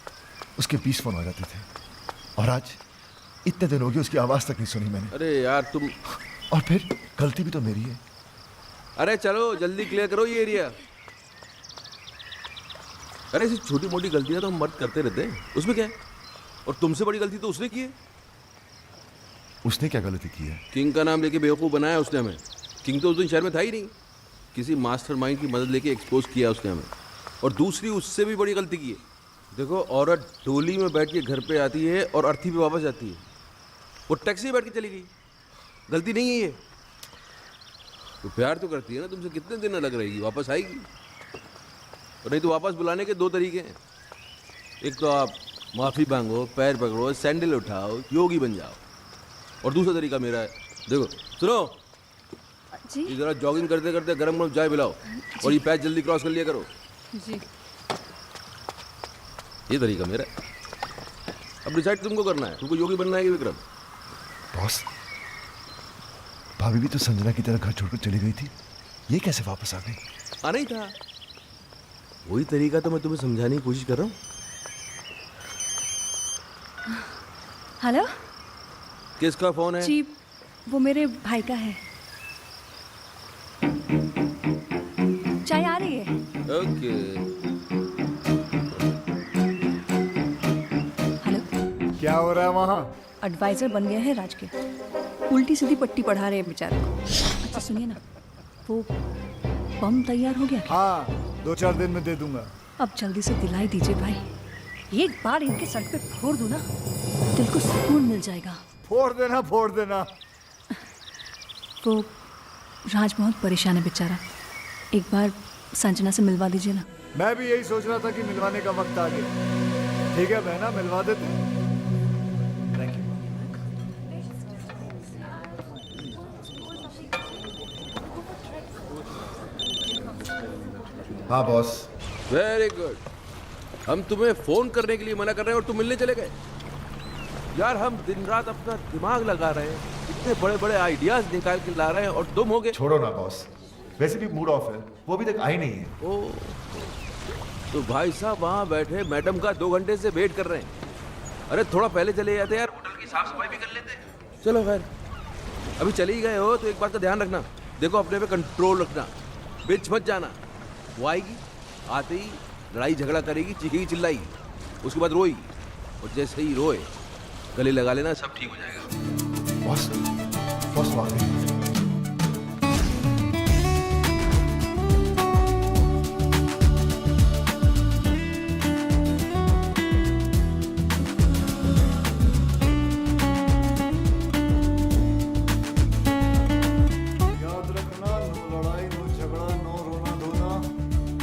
उसके 20 फोन आ जाते थे, और आज इतने दिन हो गए उसकी आवाज तक नहीं सुनी मैंने। अरे यार तुम, और फिर गलती भी तो मेरी है। अरे चलो जल्दी क्लियर करो ये एरिया। अरे ऐसी छोटी मोटी गलतियां तो हम मर्द करते रहते हैं, उसमें क्या है? और तुमसे बड़ी गलती तो उसने की है। उसने क्या गलती की है? किंग का नाम लेके बेवकूफ़ बनाया उसने हमें। किंग तो उस दिन शहर में था ही नहीं, किसी मास्टरमाइंड की मदद लेके एक्सपोज किया उसने हमें। और दूसरी उससे भी बड़ी गलती की है। देखो, औरत डोली में बैठ के घर पे आती है और अर्थी पे वापस जाती है, वो टैक्सी में बैठ के चली गई। गलती नहीं है ये। तो प्यार तो करती है ना तुमसे, कितने दिन अलग रहेगी, वापस आएगी। और नहीं तो वापस बुलाने के 2 तरीके हैं। एक तो आप माफ़ी मांगो, पैर पकड़ो, सैंडल उठाओ, योगी बन जाओ। और दूसरा तरीका मेरा है, देखो सुनो जी ये जरा जॉगिंग करते करते गरम गरम चाय पिलाओ, और ये पैच जल्दी क्रॉस कर लिया करो। जी। ये तरीका मेरा है। अब डिसाइड तुमको करना है, तुमको योगी बनना है कि विक्रम। बॉस, भाभी भी तो संजना की तरह घर छोड़कर चली गई थी, ये कैसे वापस आ गई? आना ही था, वही तरीका तो मैं तुम्हें समझाने की कोशिश कर रहा हूँ। हेलो किसका फोन है? जी, वो मेरे भाई का है। चाय आ रही है। ओके। हेलो, क्या हो रहा है वहाँ? एडवाइजर बन गया है राज के, उल्टी सीधी पट्टी पढ़ा रहे हैं बेचारे को। अच्छा सुनिए ना, वो बम तैयार हो गया क्या? हाँ, 2-4 दिन में दे दूंगा। अब जल्दी से दिलाई दीजिए भाई, एक बार इनके सर पे फोड़ दूं ना, दिल को सुकून मिल जाएगा। फोड़ देना, फोड़ देना। वो राज बहुत परेशान है बेचारा, एक बार संजना से मिलवा दीजिए ना। मैं भी यही सोच रहा था कि मिलवाने का वक्त आ गया। ठीक है बहना, मिलवा देते हैं। Thank you. हाँ बॉस। Very good. हम तुम्हें फोन करने के लिए मना कर रहे हैं और तुम मिलने चले गए। यार हम दिन रात अपना दिमाग लगा रहे हैं, इतने बड़े बड़े आइडियाज निकाल के ला रहे हैं, और तुम हो गए। छोड़ो ना बॉस, वैसे भी मूड ऑफ है, वो अभी तक आई नहीं है। ओ, तो भाई साहब वहाँ बैठे मैडम का 2 घंटे से वेट कर रहे हैं। अरे थोड़ा पहले चले जाते यार, होटल की साफ सफाई भी कर लेते। चलो खैर, अभी चले ही गए हो तो एक बात का ध्यान रखना, देखो अपने पे कंट्रोल रखना, बिच मत जाना। वो आएगी, आते ही लड़ाई झगड़ा करेगी, चीखेगी चिल्लाएगी, उसके बाद रोएगी, और जैसे ही रोए गले लगा लेना, सब ठीक हो जाएगा। बॉस, बॉस वाकई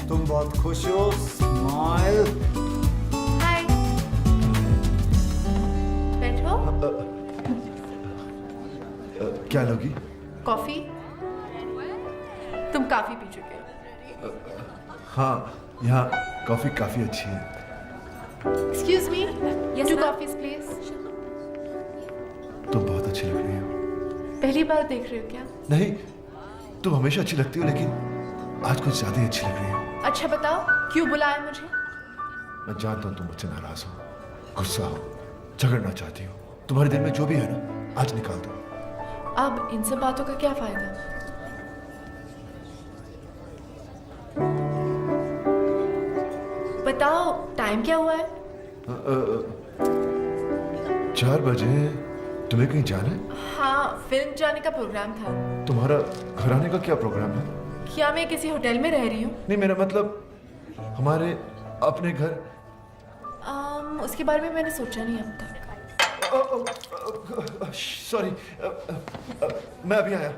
तुम बहुत खुश हो, स्माइल। हाय, बैठो। क्या लोगी? कॉफी? तुम काफी पी चुके हो। हाँ, यहाँ कॉफी काफी अच्छी है। Excuse me, Yes, two ma'am. Coffees please. तुम बहुत अच्छी लग रही हो। पहली बार देख रहे हो क्या? नहीं, तुम हमेशा अच्छी लगती हो, लेकिन आज कुछ ज्यादा ही अच्छी लग रही हो। अच्छा बताओ, क्यों बुलाया मुझे? मैं जानता हूँ तुम मुझसे नाराज हो, गुस्सा हो, झगड़ना चाहती हो। तुम्हारे दिल में जो भी है ना, आज निकाल दो। अब इन सब बातों का क्या फायदा? बताओ, टाइम क्या हुआ है? 4 बजे। तुम्हें कहीं जाना है? हाँ, फिल्म जाने का प्रोग्राम था। तुम्हारा घर आने का क्या प्रोग्राम है? क्या मैं किसी होटल में रह रही हूँ? नहीं, मेरा मतलब हमारे अपने घर। उसके बारे में मैंने सोचा नहीं अब तक। सॉरी, मैं अभी आया।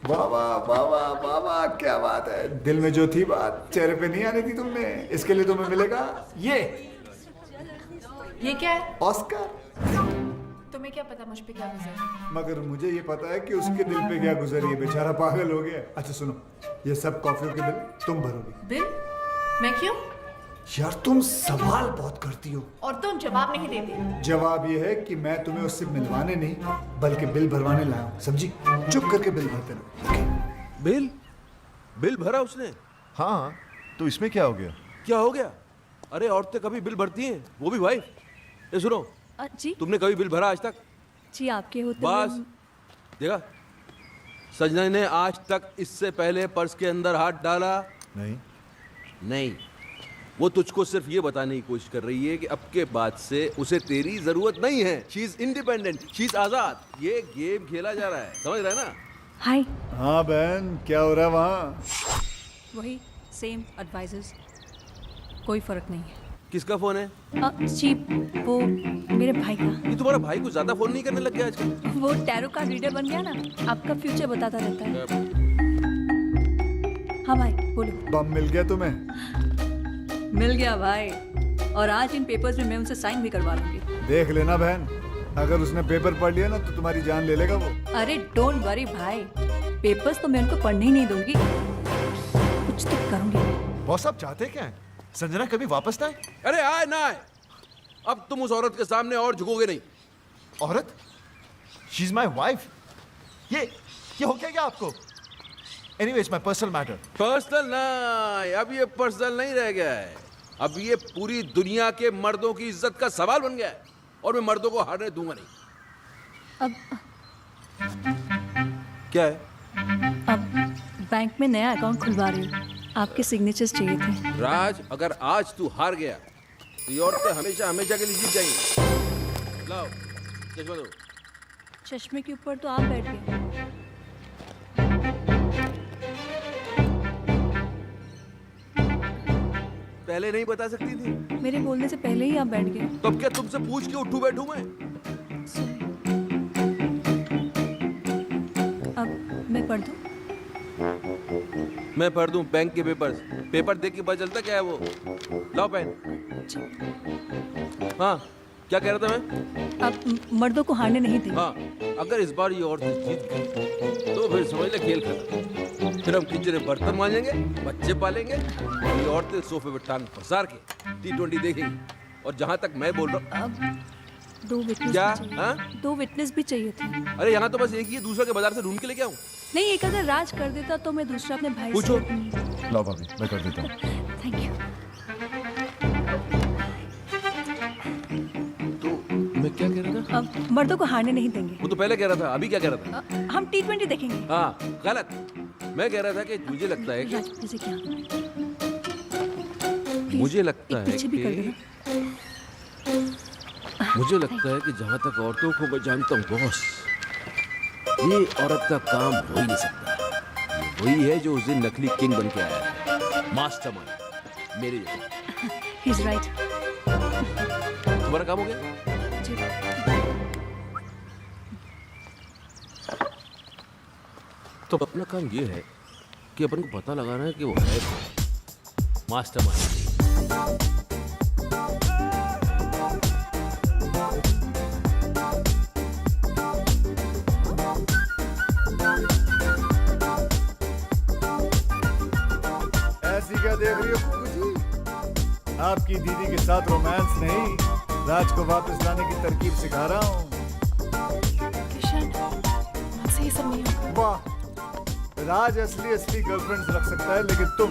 वाह वाह वाह वाह वाह वाह, क्या बात है। दिल में जो थी बात चेहरे पे नहीं आनी थी तुमने, इसके लिए तुम्हें मिलेगा ये क्या है? ऑस्कर। तुम्हें क्या पता मुझ पे क्या गुजरा? मगर मुझे ये पता है कि उसके दिल पे क्या गुजरी है, बेचारा पागल हो गया। अच्छा सुनो, ये सब कॉफियों के बिल तुम भरोगी। बिल? मैं क्यों? यार तुम सवाल बहुत करती हो और तुम जवाब नहीं देते। जवाब ये है कि मैं तुम्हें उससे मिलवाने नहीं बल्कि बिल भरवाने लाया हूं, समझी? चुप करके बिल भरते रहो। बिल भरा उसने? हाँ, तो इसमें क्या हो गया? क्या हो गया? अरे औरतें कभी बिल भरती हैं, वो भी वाइफ। ये सुनो, जी तुमने कभी बिल भरा आज तक? जी, आपके होते बस देखा, सजना ने आज तक इससे पहले पर्स के अंदर हाथ डाला नहीं। वो तुझको सिर्फ ये बताने की कोशिश कर रही है कि अब के बाद से उसे तेरी जरूरत नहीं है। She is independent, she is आजाद। ये गेम खेला जा रहा है, समझ रहा है ना? हाय, हाँ बहन, क्या हो रहा है वहाँ? वही सेम एडवाइजर्स, कोई फर्क नहीं है। किसका फोन है? जी, वो मेरे भाई का। ये तुम्हारा भाई कुछ ज्यादा फोन नहीं करने लग गया आजकल? वो टैरो का रीडर बन गया ना, आपका फ्यूचर बताता रहता है। हाँ भाई, बोलो। बम मिल गया तुम्हें? मिल गया भाई, और आज इन पेपर्स में मैं उनसे साइन भी करवा लूंगी। देख लेना बहन, अगर उसने पेपर पढ़ लिया ना तो तुम्हारी जान ले लेगा वो। अरे डोंट वरी भाई, पेपर्स तो मैं उनको पढ़ने ही नहीं दूंगी, कुछ तो करूंगी। बॉस, आप चाहते क्या है? संजना कभी वापस ना आए? अरे आए ना आए, अब तुम उस औरत के सामने और झुकोगे नहीं। औरत? She is my wife. ये हो क्या आपको? Anyway, it's my personal matter. Personal नहीं, अब ये पर्सनल नहीं रह गया है। अब ये पूरी दुनिया के मर्दों की इज्जत का सवाल बन गया है, और मैं मर्दों को हारने दूंगा नहीं। क्या है? अब बैंक में नया अकाउंट खुलवा रही हूँ, आपके सिग्नेचर्स चाहिए थे। राज, अगर आज तू हार गया तो ये औरतें हमेशा हमेशा के लिए जीत जाएंगी। लाओ चश्मा दो। चश्मे के ऊपर तो आप बैठ गए। पहले नहीं बता सकती थी? मेरे बोलने से पहले ही आप बैठ गए। तो अब क्या तुमसे पूछ के उठूं बैठूं मैं? अब मैं पढ़ दूं? मैं पढ़ दूं बैंक के पेपर्स? पेपर देख के पता चलता क्या है वो। लाओ पेन। हाँ, क्या कह रहा था मैं? आप मर्दों को हारने नहीं देंगे। हाँ, अगर इस बार ये औरतें जीत गई तो फिर समझ ले खेल खत्म। फिर हम किचन में बर्तन मांजेंगे, बच्चे पालेंगे, और ये औरतें सोफे पे टांग पसार के T20 देखेंगी। और जहाँ तक मैं बोल रहा हूँ, अब 2 विटनेस क्या? भी चाहिए। हाँ? 2 विटनेस भी चाहिए थे। अरे यहाँ तो बस एक ही है, दूसरा के बाजार से ढूंढ के लेके आऊँ? नहीं, एक अगर राज कर देता तो मैं दूसरा अपने भाई पूछो। से। लो भाभी, मैं कर देता हूँ। Thank you. मैं क्या कह रहा था? अब मर्दों को हारने नहीं देंगे। वो तो पहले कह रहा था, अभी क्या कह रहा था? हम T20 देखेंगे। हाँ, गलत। मैं कह रहा था कि मुझे लगता है कि राज, मुझे क्या? मुझे लगता एक है पीछे भी कर कि देना। मुझे लगता है कि जहाँ तक औरतों को मैं जानता हूँ बॉस, ये औरत का काम हो ही नहीं सकता। वही है जो उस दिन नकली किंग बन के आया है, मास्टरमाइंड मेरे जैसा। He's right. तुम्हारा काम हो गया? जी। तो अपना काम ये है कि अपन को पता लगाना है कि वो है मास्टरमाइंड। ऐसी क्या देख रही हो कुकू जी? आपकी दीदी के साथ रोमांस नहीं, राज को वापस लाने की तरकीब सिखा रहा हूँ। किशन, मुझसे ये सब नहीं होगा। वाह, राज असली गर्लफ्रेंड रख सकता है, लेकिन तुम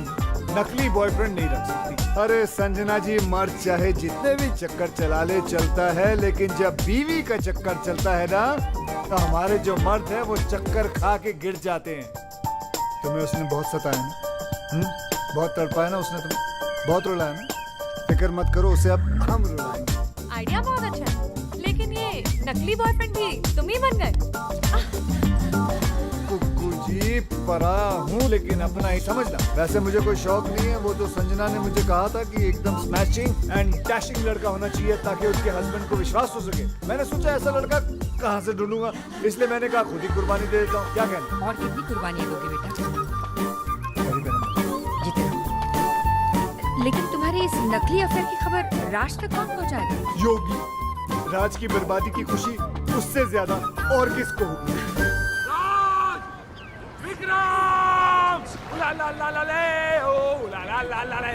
नकली बॉयफ्रेंड नहीं रख सकती। अरे संजना जी, मर्द चाहे जितने भी चक्कर चला ले चलता है, लेकिन जब बीवी का चक्कर चलता है ना, तो हमारे जो मर्द हैं वो चक्कर खा के गिर जाते हैं। तुम्हें उसने बहुत सताया ना, बहुत तड़पाया ना उसने, तुम्हें बहुत रुलाया ना। फिक्र मत करो, उसे अब हम रुलाएंगे। आइडिया बहुत अच्छा है, लेकिन ये नकली बॉयफ्रेंड भी तुम ही बन गए। कुकू जी, पराया हूँ लेकिन अपना ही समझना। वैसे मुझे कोई शौक नहीं है, वो तो संजना ने मुझे कहा था कि एकदम स्मैशिंग एंड डैशिंग लड़का होना चाहिए ताकि उसके हस्बैंड को विश्वास हो सके। मैंने सोचा ऐसा लड़का कहाँ से ढूंढूंगा, इसलिए मैंने कहा खुद ही कुर्बानी दे देता हूँ। क्या कहना? और कितनी कुर्बानियां दोगे बेटा? मेरी बहन। जीते रहो। लेकिन तुम्हारी इस नकली अफेयर की खबर राज तक कौन पहुंचाएगा? योगी, राज की बर्बादी की खुशी उससे ज्यादा और किसको होगी?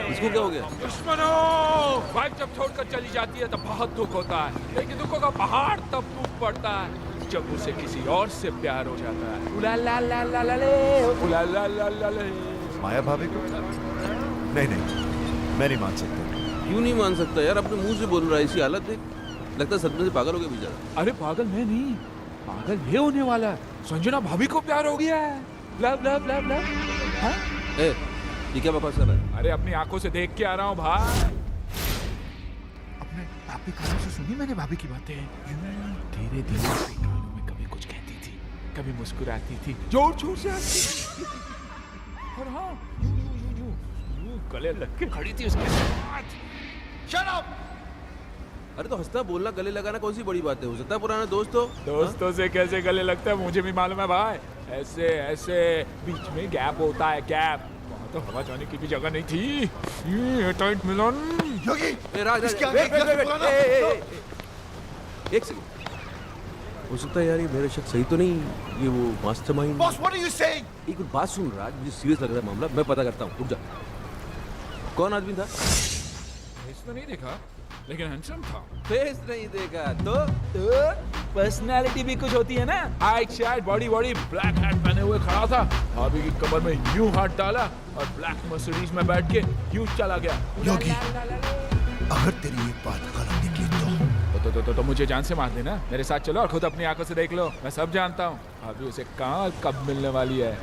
इसको क्या हो गया? दुश्मनों, वाइफ जब छोड़कर चली जाती है तो बहुत दुख होता है, लेकिन दुखों का पहाड़ तब टूट पड़ता है जब उसे किसी और से प्यार हो जाता है। उला ला ला ला ला ले, उला ला ला ला ले। माया भाभी को? नहीं, मैं नहीं मान सकता। क्यों नहीं मान सकता यार? अपने मुंह से बोल रहा है, इसी हालत देख, लगता है सदमे से पागल हो गया बेचारा। अरे पागल मैं नहीं, पागल ये होने वाला है। संजना भाभी को प्यार हो गया है। Love love love love. हाँ? ए, ये क्या बकवास कर रहा है? अरे अपनी आंखों से देख के आ रहा हूँ भाई। अपने भाभी कानों से सुनी मैंने भाभी की बातें। धीरे धीरे कानों में कभी कुछ कहती थी, कभी मुस्कुराती थी, जोर जोर से हंसती थी। और हाँ, यूं गले लग के खड़ी थी उसके साथ। Shut up! अरे तो हंसता बोलना, गले लगाना कौन सी बड़ी बात है? हो सकता है पुराना दोस्त हो। दोस्तों से कैसे गले लगता है मुझे भी मालूम है भाई। ऐसे ऐसे बीच में गैप होता है, गैप। वहाँ तो हवा जाने की भी जगह नहीं थी। ये टाइट मिलन। योगी, एक सेकंड, हो सकता है यार ये मेरा शक सही तो नहीं, ये वो mastermind. Boss, what are you saying? एक बात सुन राज, मुझे सीरियस लग रहा है मामला, मैं पता करता हूँ, रुक जा। कौन आदमी था? फेस तो नहीं देखा, लेकिन हैंडसम था। फेस नहीं देखा तो पर्सनालिटी भी कुछ होती है ना। हाइट शाइट बॉडी ब्लैक हैट पहने हुए खड़ा था, भाभी की कमर में यूं हाथ डाला और ब्लैक मर्सिडीज में बैठ के यूं चला गया। योगी, अगर तेरी ये बात गलत निकली तो मुझे जान से मार देना। मेरे साथ चलो और खुद अपनी आंखों से देख लो, मैं सब जानता हूँ। भाभी उसे कहाँ और कब मिलने वाली है।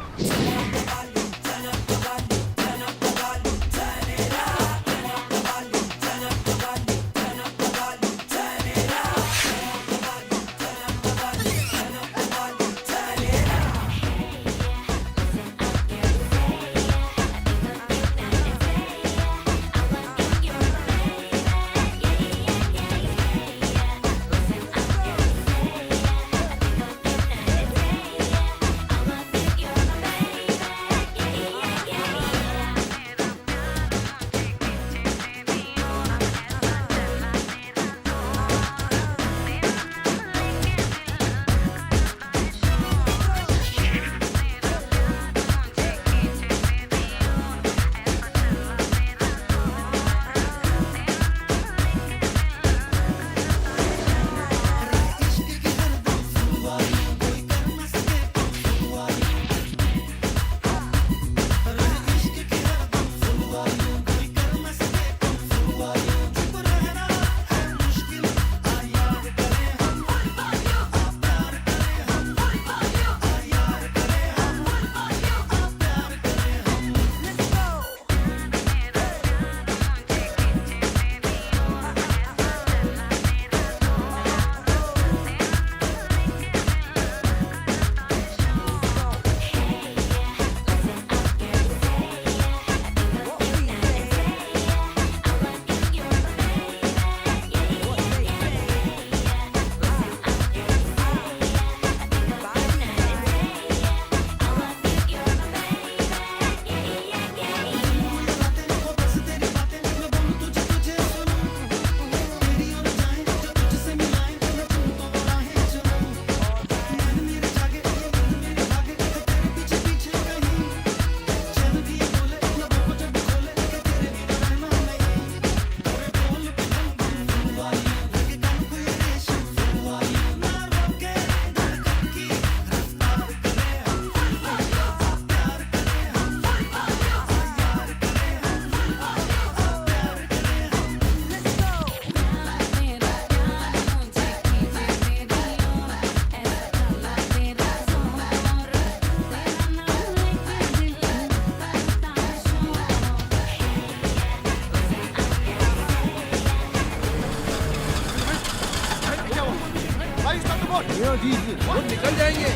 वो निकल जाएंगे।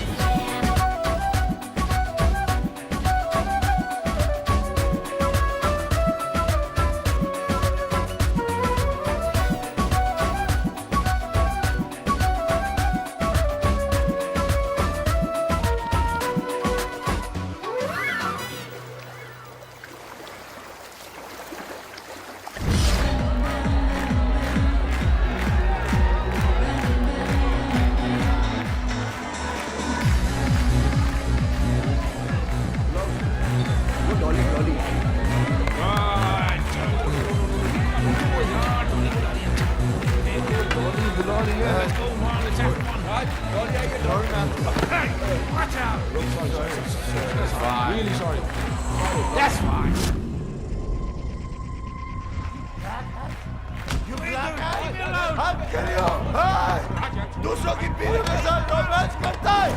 दूसरों की पीढ़ी के साथ रोमांस करता है,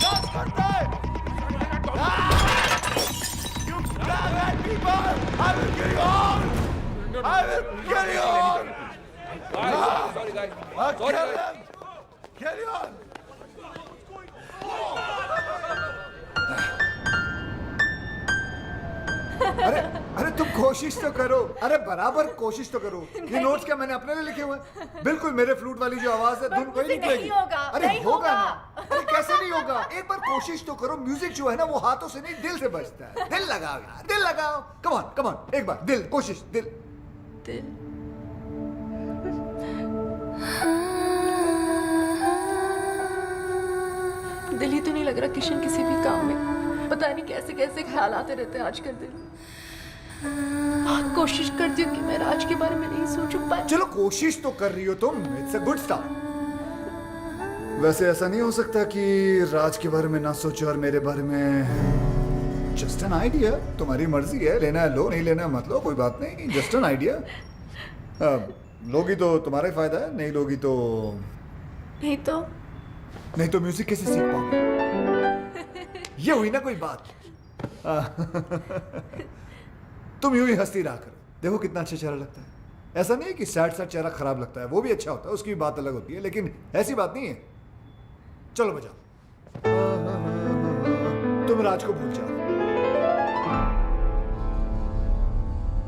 डांस करता है। You black people, I will kill you all. I will kill you all. Sorry guys. Kill you all. अरे अरे तुम कोशिश तो करो, अरे बराबर कोशिश तो करो। ये नोट्स क्या मैंने अपने लिए लिखे हुए हैं? बिल्कुल मेरे फ्लूट वाली जो आवाज है धुन वही निकलेगी। नहीं होगा, अरे नहीं होगा होगा। ना, अरे कैसे नहीं होगा? एक बार कोशिश तो करो। म्यूजिक जो है ना वो हाथों से नहीं दिल से बजता है। दिल लगाओ यार, दिल लगाओ। कम ऑन कम ऑन, एक बार दिल, कोशिश दिल। दिल ही तो नहीं लग रहा किशन किसी भी काम में। पता नहीं कैसे कैसे ख्याल आते रहते हैं आजकल दिल। कोशिश करती हूँ कि मैं राज के बारे में नहीं सोचूं, पर चलो कोशिश तो कर रही हो तुम, इट्स अ गुड स्टार्ट। वैसे ऐसा नहीं हो सकता कि राज के बारे में ना सोचो और मेरे बारे में। जस्ट एन आइडिया, तुम्हारी मर्जी है, लेना है लो, नहीं लेना है मत लो, कोई बात नहीं। Just an idea. लोगी तो तुम्हारा ही फायदा है, नहीं लोगी तो नहीं तो म्यूजिक कैसे सीख पाओगे? ये हुई ना कोई बात। तुम यूं ही हंसती रहा करो, देखो कितना अच्छा चेहरा लगता है। ऐसा नहीं है कि सैड सैड चेहरा खराब लगता है, वो भी अच्छा होता है, उसकी भी बात अलग होती है, लेकिन ऐसी बात नहीं है। चलो बजाओ। तुम राज को भूल जाओ।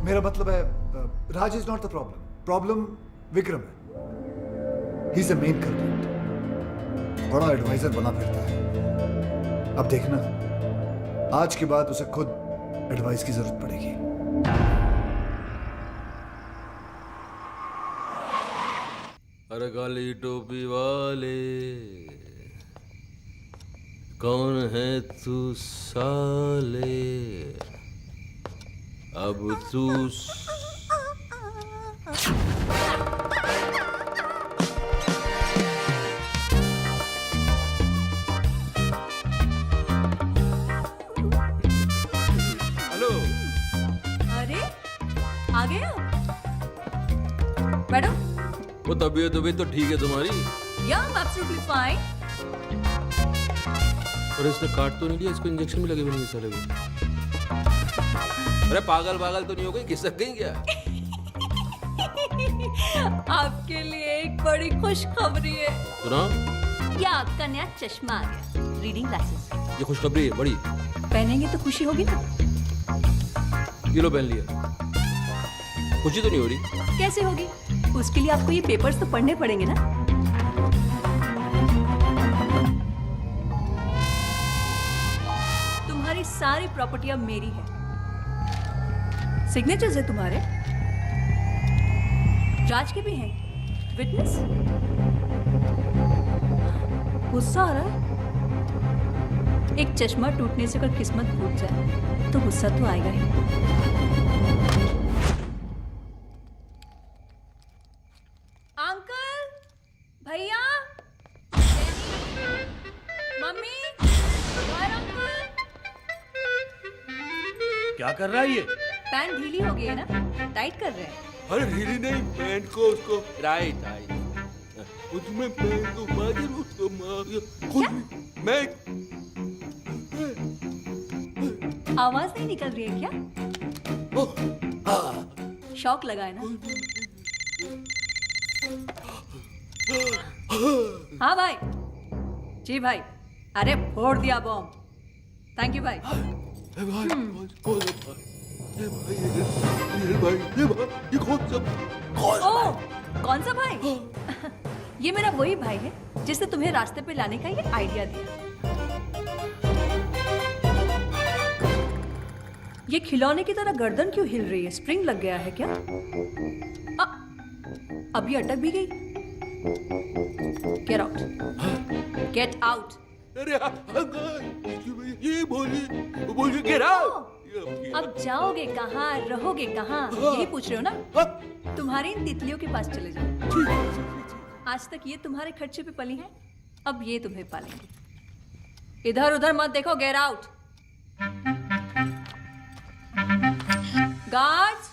मेरा मतलब है Raj is not the problem Vikram है। He is the main culprit. बड़ा एडवाइजर बना फिरता है। अब देखना, आज के बाद उसे खुद एडवाइस की जरूरत पड़ेगी। अरे काली टोपी वाले, कौन है तू साले? अब तू आ गए हो? बैठो। वो तबीयत तो ठीक है तुम्हारी? Yeah, I'm absolutely fine. और इसने काट तो नहीं लिया? इसको इंजेक्शन भी लगे भी नहीं साले को। अरे पागल तो नहीं हो गई? खिसक गई क्या? आपके लिए एक बड़ी खुशखबरी है। सुना? ये आपका नया चश्मा आ गया, रीडिंग ग्लासेस। ये खुशखबरी है बड़ी। पहनेंगे तो खुशी होगी ना? ये लो पहन लिया। खुशी तो नहीं हो रही? कैसे होगी? उसके लिए आपको ये पेपर्स तो पढ़ने पड़ेंगे ना। तुम्हारी सारी प्रॉपर्टी अब मेरी है। सिग्नेचर्स है तुम्हारे, राज के भी हैं। विटनेस? गुस्सा आ रहा है? एक चश्मा टूटने से अगर किस्मत फूट जाए तो गुस्सा तो आएगा ही। भैया, मम्मी, क्या कर रहा है ये? पैंट ढीली हो गई है ना, टाइट कर रहे हैं। अरे ढीली नहीं, पैंट को उसको राइट उसमें पैंट को मार उसको मैं आवाज नहीं निकल रही है क्या? शौक लगा है ना? हाँ भाई, जी भाई, अरे फोड़ दिया बॉम्ब। थैंक यू भाई। ओह, कौन सा भाई? ये मेरा वही भाई है जिसने तुम्हें रास्ते पे लाने का ये आइडिया दिया। ये खिलौने की तरह गर्दन क्यों हिल रही है? स्प्रिंग लग गया है क्या? अभी अटक भी गई। Get out, get out. अरे ये बोलिए get out। अब जाओगे कहाँ, रहोगे कहाँ, यही पूछ रहे हो ना? तुम्हारी इन तितलियों के पास चले जाओ। आज तक ये तुम्हारे खर्चे पे पली हैं, अब ये तुम्हें पालेंगे। इधर उधर मत देखो, get out. Guards,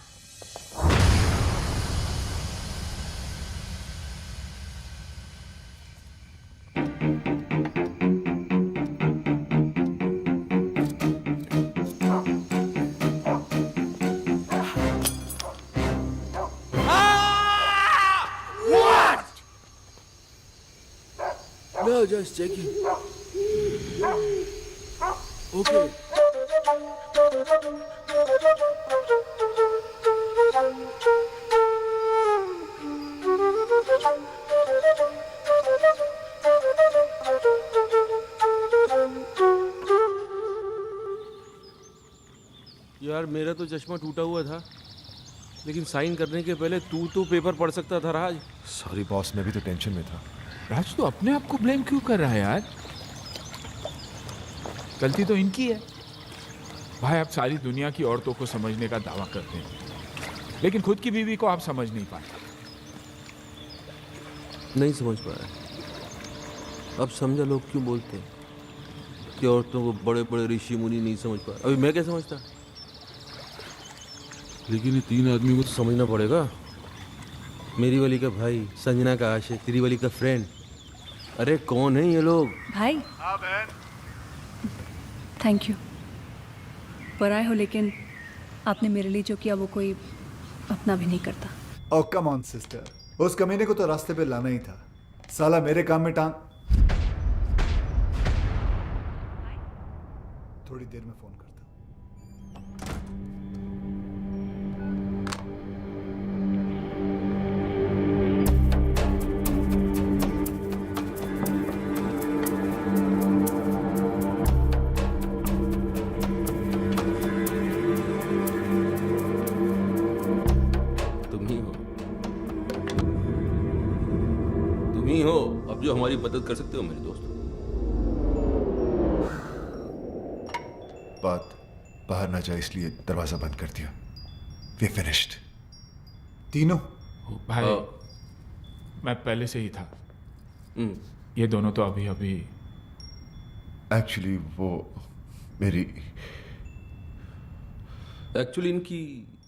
No, just checking. Okay. यार मेरा तो चश्मा टूटा हुआ था, लेकिन साइन करने के पहले तू तो पेपर पढ़ सकता था राज। सॉरी बॉस, मैं भी तो टेंशन में था। राज तो अपने आप को ब्लेम क्यों कर रहा है यार? गलती तो इनकी है। भाई आप सारी दुनिया की औरतों को समझने का दावा करते हैं, लेकिन खुद की बीवी को आप समझ नहीं पाते। नहीं समझ पाया। अब समझा लोग क्यों बोलते हैं कि औरतों को बड़े बड़े ऋषि मुनि नहीं समझ पा। अभी मैं क्या समझता, लेकिन ये तीन आदमी को तो समझना पड़ेगा। मेरी वाली का भाई, संजना का आशिक, तेरी वाली का फ्रेंड। अरे कौन है ये लोग? भाई। हाँ बहन। Thank you. पराए हो, लेकिन आपने मेरे लिए जो किया वो कोई अपना भी नहीं करता। ओ कम ऑन सिस्टर, उस कमीने को तो रास्ते पे लाना ही था। साला मेरे काम में टांग। थोड़ी देर में फोन करता। अब जो हमारी मदद कर सकते हो मेरे दोस्त। बात बाहर ना जाए इसलिए दरवाजा बंद कर दिया। We finished. तीनों? भाई मैं पहले से ही था। ये दोनों तो अभी अभी। एक्चुअली वो मेरी इनकी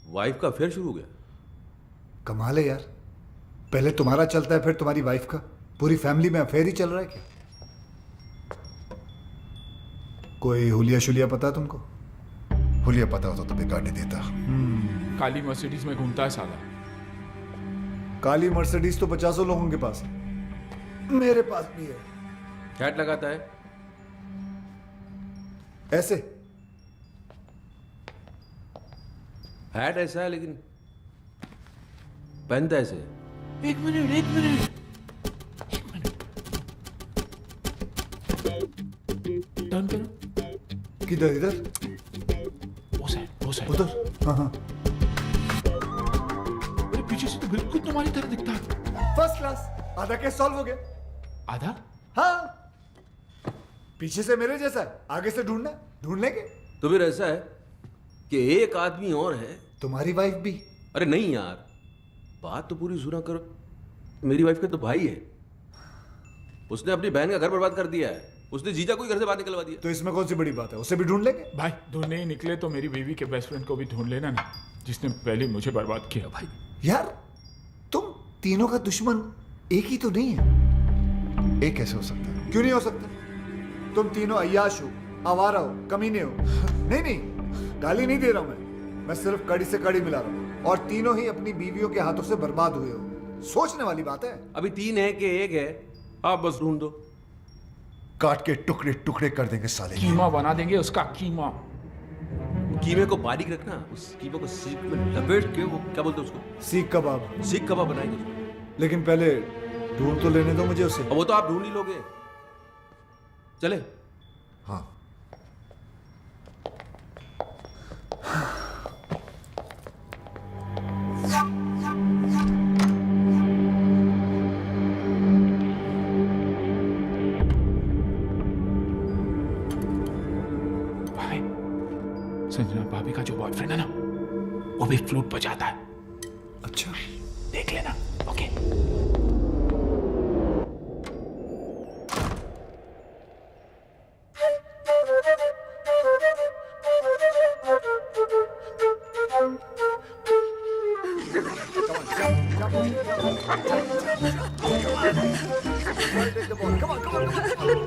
वाइफ का अफेयर शुरू हो गया। कमाल है यार, पहले तुम्हारा चलता है फिर तुम्हारी वाइफ का। पूरी फैमिली में अफेयर ही चल रहा है क्या? कोई हुलिया शुलिया पता है तुमको? हुलिया पता होता तो बेकार नहीं देता। काली मर्सिडीज में घूमता है साला। काली मर्सिडीज तो 50 लोगों के पास है, मेरे पास भी है। हैट लगाता है ऐसे। हैट ऐसा है लेकिन पहनता ऐसे। एक मिनट टर्न करो। किधर? इधर? वो साइड उधर। हाँ। अरे पीछे से तो बिल्कुल तुम्हारी तरह दिखता है। First class. आधा केस सॉल्व हो गया। आधा? हाँ, पीछे से मेरे जैसा है, आगे से ढूंढ लेंगे। तो फिर ऐसा है कि एक आदमी और है। तुम्हारी वाइफ भी? अरे नहीं यार, बात तो पूरी सुना करो। मेरी वाइफ का तो भाई है, उसने अपनी बहन का घर बर्बाद कर दिया है। उसने जीजा को घर से बाहर निकलवा दिया। तो इसमें कौन सी बड़ी बात है? उसे भी ढूंढ लेंगे। भाई ढूंढने ही निकले तो मेरी बीवी के बेस्ट फ्रेंड को भी ढूंढ लेना ना, जिसने पहले मुझे बर्बाद किया। भाई यार तुम तीनों का दुश्मन एक ही तो नहीं है। एक कैसे हो सकता है? क्यों नहीं हो सकता? तुम तीनों अय्याश हो, आवारा हो, कमीने हो। नहीं, गाली नहीं दे रहा हूं मैं सिर्फ कड़ी से कड़ी मिला रहा हूं। और तीनों ही अपनी बीवियों के हाथों से बर्बाद हुए हो। सोचने वाली बात है। अभी तीन है कि एक है? आप बस ढूंढ दो। काट के टुकड़े टुकड़े कर देंगे साले। कीमा बना देंगे उसका कीमा। कीमे को बारीक रखना, उस कीमे को सीख में लपेट के, वो क्या बोलते हैं उसको, सीख कबाब। सीख कबाब बनाएंगे उसको। लेकिन पहले ढूंढ तो लेने दो मुझे उसे। अब वो तो आप ढूंढ ही लोगे। चले। हाँ भाई, संजना भाभी का जो बॉयफ्रेंड है ना, वो भी फ्लूट बजाता है। अच्छा, देख लेना। ओके।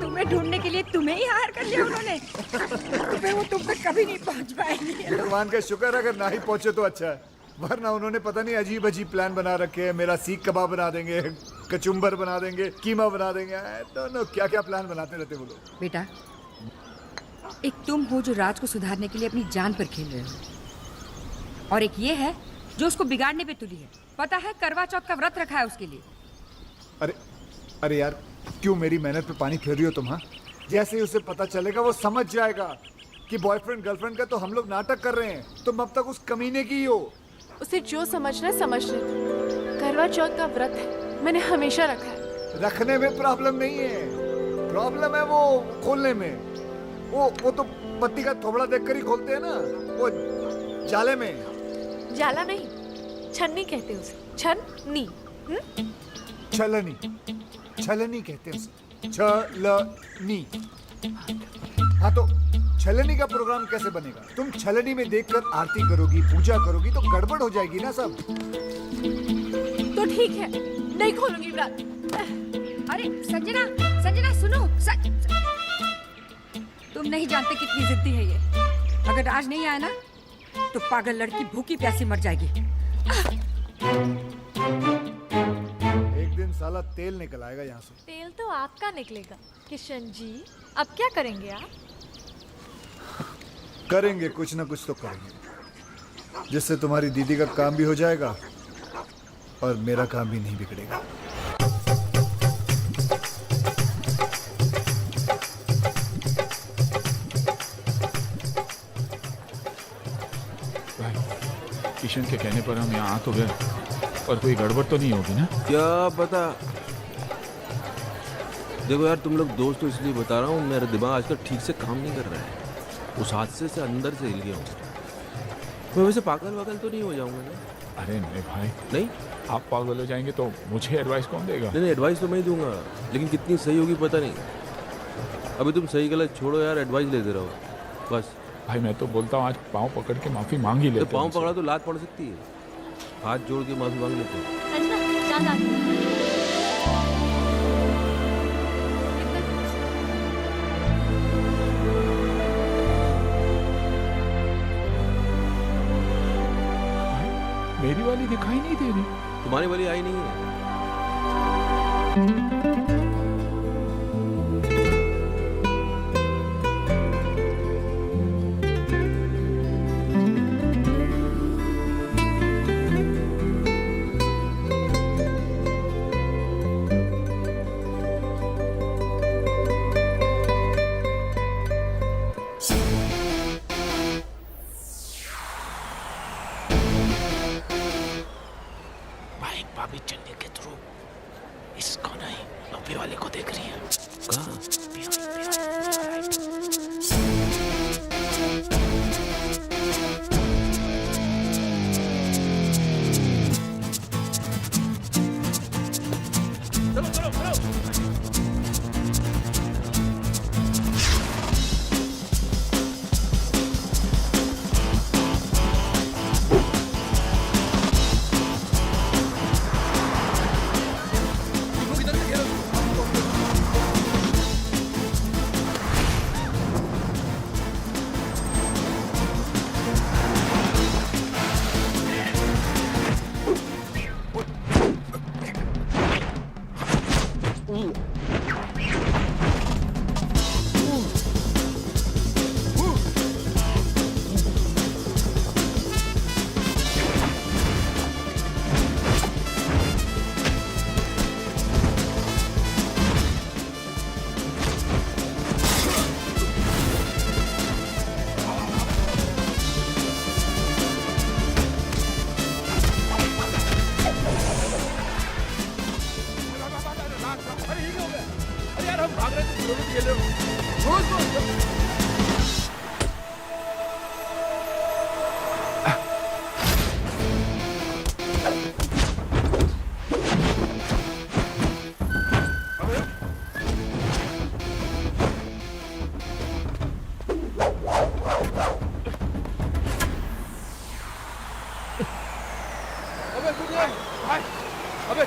तुम्हें ढूंढने के लिए तुम्हें ही हायर कर लिया उन्होंने। फिर वो तुम तक कभी नहीं पहुंच पाएंगे। भगवान का शुक्र, अगर ना ही पहुंचे तो अच्छा है, वरना उन्होंने पता नहीं अजीब अजीब प्लान बना रखे हैं। मेरा सीख कबाब बना देंगे, कचुम्बर बना देंगे, कीमा बना देंगे, दोनों क्या क्या प्लान बनाते रहते वो लोग। बेटा, एक तुम हो जो राज को सुधारने के लिए अपनी जान पर खेल रहे हो, और एक ये है जो उसको बिगाड़ने पे तुली है। पता है करवा चौथ का व्रत रखा है उसके लिए। अरे अरे यार, क्यों मेरी मेहनत पे पानी फेर रही हो तुम? हाँ, जैसे ही उसे पता चलेगा वो समझ जाएगा कि बॉयफ्रेंड गर्लफ्रेंड का तो हम लोग नाटक कर रहे हैं। तुम अब तक उस कमीने की ही हो। उसे जो समझना है समझ ले। करवा चौथ का व्रत है, मैंने हमेशा रखा है। रखने में प्रॉब्लम नहीं है, प्रॉब्लम है वो खोलने में। वो तो पत्ती का थोबड़ा देखकर ही खोलते हैं ना, वो जाले में। जाला नहीं, छन्नी कहते उसे। छन्नी। छलनी, छलनी कहते हैं उसे, छलनी। हाँ तो छलनी का प्रोग्राम कैसे बनेगा? तुम छलनी में देखकर आरती करोगी, पूजा करोगी तो गड़बड़ हो जाएगी ना सब। तो ठीक है, नहीं खोलूंगी व्रत। अरे संजना, संजना सुनो। तुम नहीं जानते कितनी जिद्दी है ये। अगर आज नहीं आया ना तो पागल लड़की भूखी प्यासी मर जाएगी। एक दिन साला तेल निकल आएगा यहाँ से। तेल तो आपका निकलेगा किशन जी। अब क्या करेंगे आप? करेंगे कुछ ना कुछ तो करेंगे, जिससे तुम्हारी दीदी का काम भी हो जाएगा और मेरा काम भी नहीं बिगड़ेगा। किशन के कहने पर हम यहाँ आ तो गए, और कोई गड़बड़ तो नहीं होगी ना? क्या पता। देखो यार, तुम लोग दोस्त तो इसलिए बता रहा हूँ, मेरा दिमाग आजकल ठीक से काम नहीं कर रहा है। उस हादसे से अंदर से हिल गया हूँ मैं। वैसे पागल वागल तो नहीं हो जाऊंगा ना? अरे नहीं भाई, नहीं। आप पागल हो जाएंगे तो मुझे एडवाइस कौन देगा? नहीं, एडवाइस तो मैं ही दूंगा, लेकिन कितनी सही होगी पता नहीं। अभी तुम सही गलत छोड़ो यार, एडवाइस लेते रहो बस। भाई मैं तो बोलता हूँ आज पाँव पकड़ के माफी मांग ही लेते। तो पाँव पकड़ा तो लात पड़ सकती है, हाथ जोड़ के माफी मांग लेते हैं। मेरी वाली दिखाई नहीं दे रही। तुम्हारी वाली आई नहीं है। भाभी चलने के थ्रू इसको नहीं,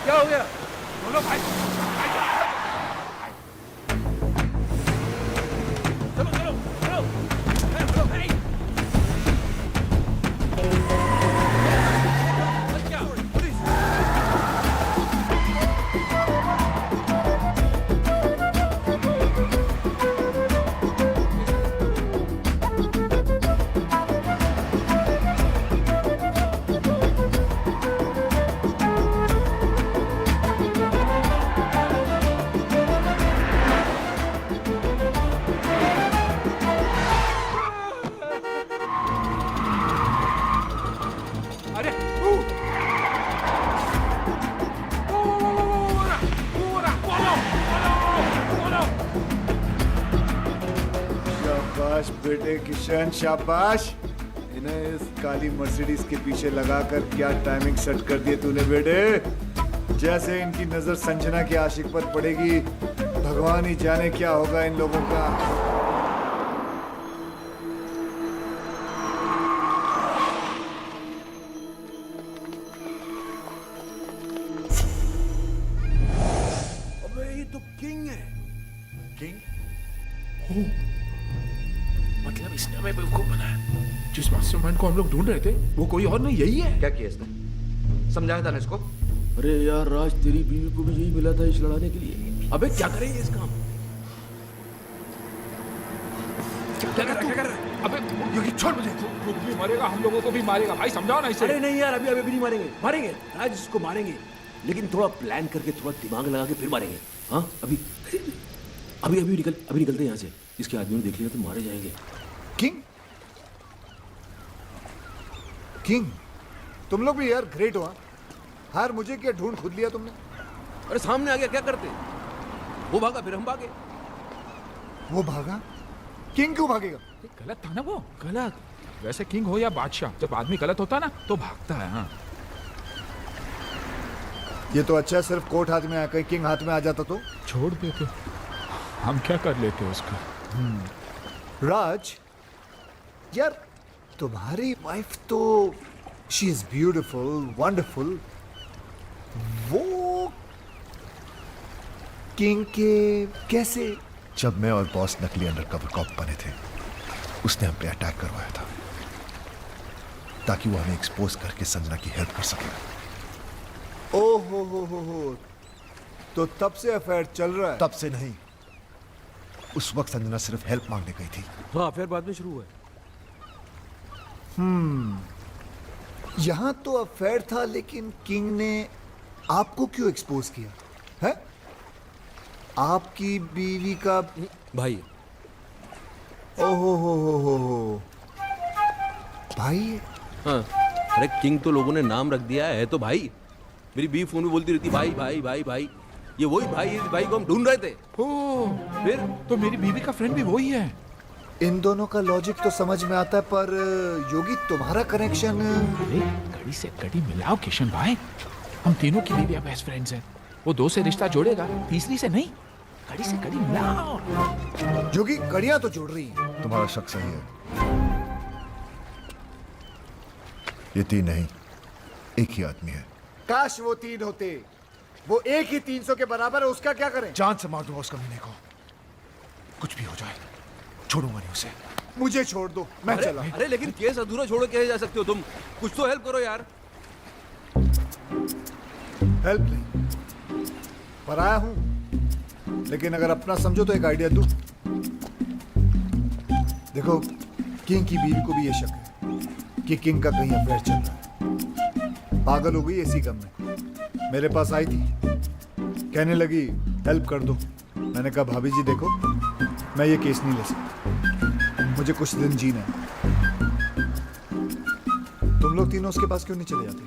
क्या हो गया? बोलो भाई, चलो चलो चलो चलो भाई। क्या पुलिस? अरे शाबाश बेटे किशन, शाबाश। इन्हें इस काली मर्सिडीज के पीछे लगाकर क्या टाइमिंग सेट कर दिए तूने बेटे। जैसे इनकी नजर संजना के आशिक पर पड़ेगी, भगवान ही जाने क्या होगा इन लोगों का। अबे ये तो किंग है। किंग? मतलब इसने हमें बेवकूफ बनाया। जिस मास्टरमाइंड को हम लोग ढूंढ रहे थे वो कोई और नहीं, यही है। क्या किया इसने? समझाया था ना इसको? अरे यार राज, तेरी बीवी को भी यही मिला था इस लड़ाने के लिए। अबे क्या करेंगे इस काम? क्या कर रहा है? अबे योगी छोड़ मुझे। खुद भी मरेगा, हम लोगों को भी मारेगा। भाई समझाओ ना इसे। अरे नहीं यार, अभी अभी नहीं मारेंगे। मारेंगे राज, इसको मारेंगे, लेकिन थोड़ा प्लान करके, थोड़ा दिमाग लगा के फिर मारेंगे। हाँ अभी अभी अभी निकलते हैं यहाँ से। इसके आदमी ने देख लिया तो मारे जाएंगे। किंग? किंग? तुम लोग भी यार ग्रेट हो। हार मुझे क्या ढूंढ खुद लिया तुमने? अरे सामने आ गया, क्या करते? वो भागा, फिर हम भागे। वो भागा? किंग क्यों भागेगा? गलत था ना वो। गलत? वैसे किंग हो या बादशाह, जब आदमी गलत होता ना तो भागता है। हाँ ये तो अच्छा, सिर्फ कोट हाथ में आकर किंग हाथ में आ जाता तो छोड़ देते, हम क्या कर लेते उसका। राज यार, तुम्हारी वाइफ तो शी इज ब्यूटिफुल, वंडरफुल। वो किंग के कैसे? जब मैं और बॉस नकली अंडरकवर कॉप बने थे, उसने हम पे अटैक करवाया था ताकि वो हमें एक्सपोज करके संजना की हेल्प कर सके। ओ हो, तो तब से अफेयर चल रहा है? तब से नहीं, उस वक्त संजना सिर्फ हेल्प मांगने गई थी। हाँ फिर बाद में शुरू हुआ। यहां तो अफेयर था, लेकिन किंग ने आपको क्यों एक्सपोज किया है? आपकी बीवी का भाई। ओहो हो भाई है? हाँ अरे किंग तो लोगों ने नाम रख दिया है तो भाई। मेरी बीवी फोन में बोलती रहती भाई भाई भाई भाई। ये वही भाई है, भाई को हम ढूंढ रहे थे। ओह फिर तो मेरी बीवी का फ्रेंड भी वही है। इन दोनों का लॉजिक तो समझ में आता है, पर योगी तुम्हारा कनेक्शन। अरे कड़ी से कड़ी मिलाओ किशन भाई, हम तीनों की बीवियां बेस्ट फ्रेंड्स हैं। वो दो से रिश्ता जोड़ेगा, तीसरी से नहीं। कड़ी से कड़ी मिलाओ। योगी कड़ियां तो जोड़ रही है। तुम्हारा शक सही है, ये तीन नहीं, एक ही आदमी है। काश वो तीन होते। वो एक ही 300 के बराबर है, उसका क्या करें? जान से मार दूंगा उस कमीने को, कुछ भी हो जाए छोड़ूंगा नहीं उसे। मुझे छोड़ दो, मैं चला। अरे लेकिन केस अधूरा छोड़ के जा सकते हो तुम? कुछ तो हेल्प करो यार। हेल्प नहीं, पराया हूं, लेकिन अगर अपना समझो तो एक आइडिया दूं। देखो, किंग की बीवी को भी ये शक है कि किंग का कहीं अफेयर चल रहा है। पागल हो गई इसी गम में, मेरे पास आई थी, कहने लगी हेल्प कर दो। मैंने कहा भाभी जी देखो, मैं ये केस नहीं ले सकता, मुझे कुछ दिन जीना है। तुम लोग तीनों उसके पास क्यों नहीं चले जाते?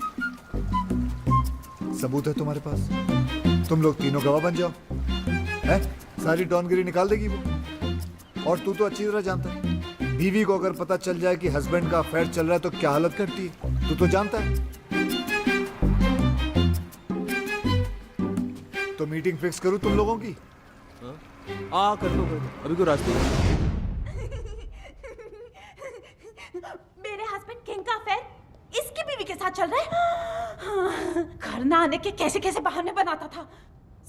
सबूत है तुम्हारे पास, तुम लोग तीनों गवाह बन जाओ। है? सारी डॉनगिरी निकाल देगी वो। और तू तो अच्छी तरह जानता है, बीवी को अगर पता चल जाए कि हस्बैंड का अफेयर चल रहा है तो क्या हालत करती है, तू तो जानता है। तो मीटिंग फिक्स करूं तुम लोगों की? कर दो, अभी कोई रास्ते नहीं। मेरे हस्बैंड किंग का अफेयर इसकी बीवी के साथ चल रहा है? घर ना आने के कैसे कैसे बहाने बनाता था।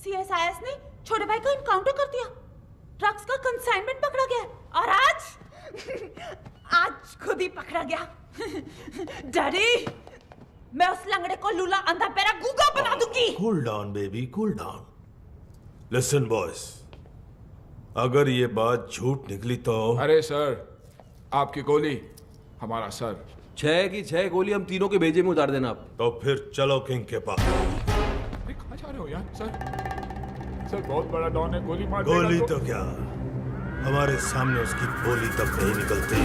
सीएसआईएस ने छोटे भाई को इनकाउंटर कर दिया, ड्रग्स का कंसाइनमेंट पकड़ा गया, और आज खुद ही पकड़ा गया। डैडी, मैं उस लंगड़े को लूला अंधा पैरा गूंगा बना दूंगी। Cool down baby, cool down. Listen boys, अगर ये बात झूठ निकली तो अरे सर, आपकी गोली हमारा सर। 6 की 6 गोली हम तीनों के भेजे में उतार देना आप। तो फिर चलो किंग के पास। अरे कहाँ जा रहे हो यार सर? सर बहुत बड़ा डॉन है, गोली मार देगा गोली तो क्या, हमारे सामने उसकी बोली तक नहीं निकलती।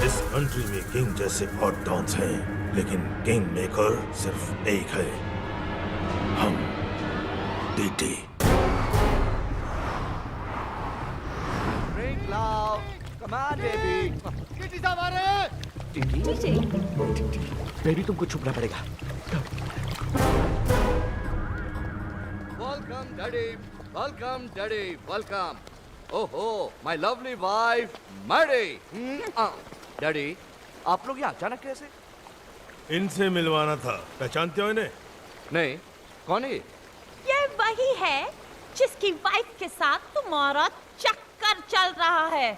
इस कंट्री में किंग जैसे बहुत डॉन्स हैं, लेकिन किंग मेकर सिर्फ एक है, हम। TT. Drink loud. Come on, baby. TT साहब आ रहे हैं। टीटी। बेबी तुमको छुपना पड़ेगा। Welcome, daddy. Welcome, daddy. Welcome. ओहो, my lovely wife, Mary. Daddy, आप लोग यहाँ अचानक कैसे? इनसे मिलवाना था, पहचानते हो इन्हें? नहीं, कौन है? ये वही है जिसकी वाइफ के साथ तुम्हारा चक्कर चल रहा है।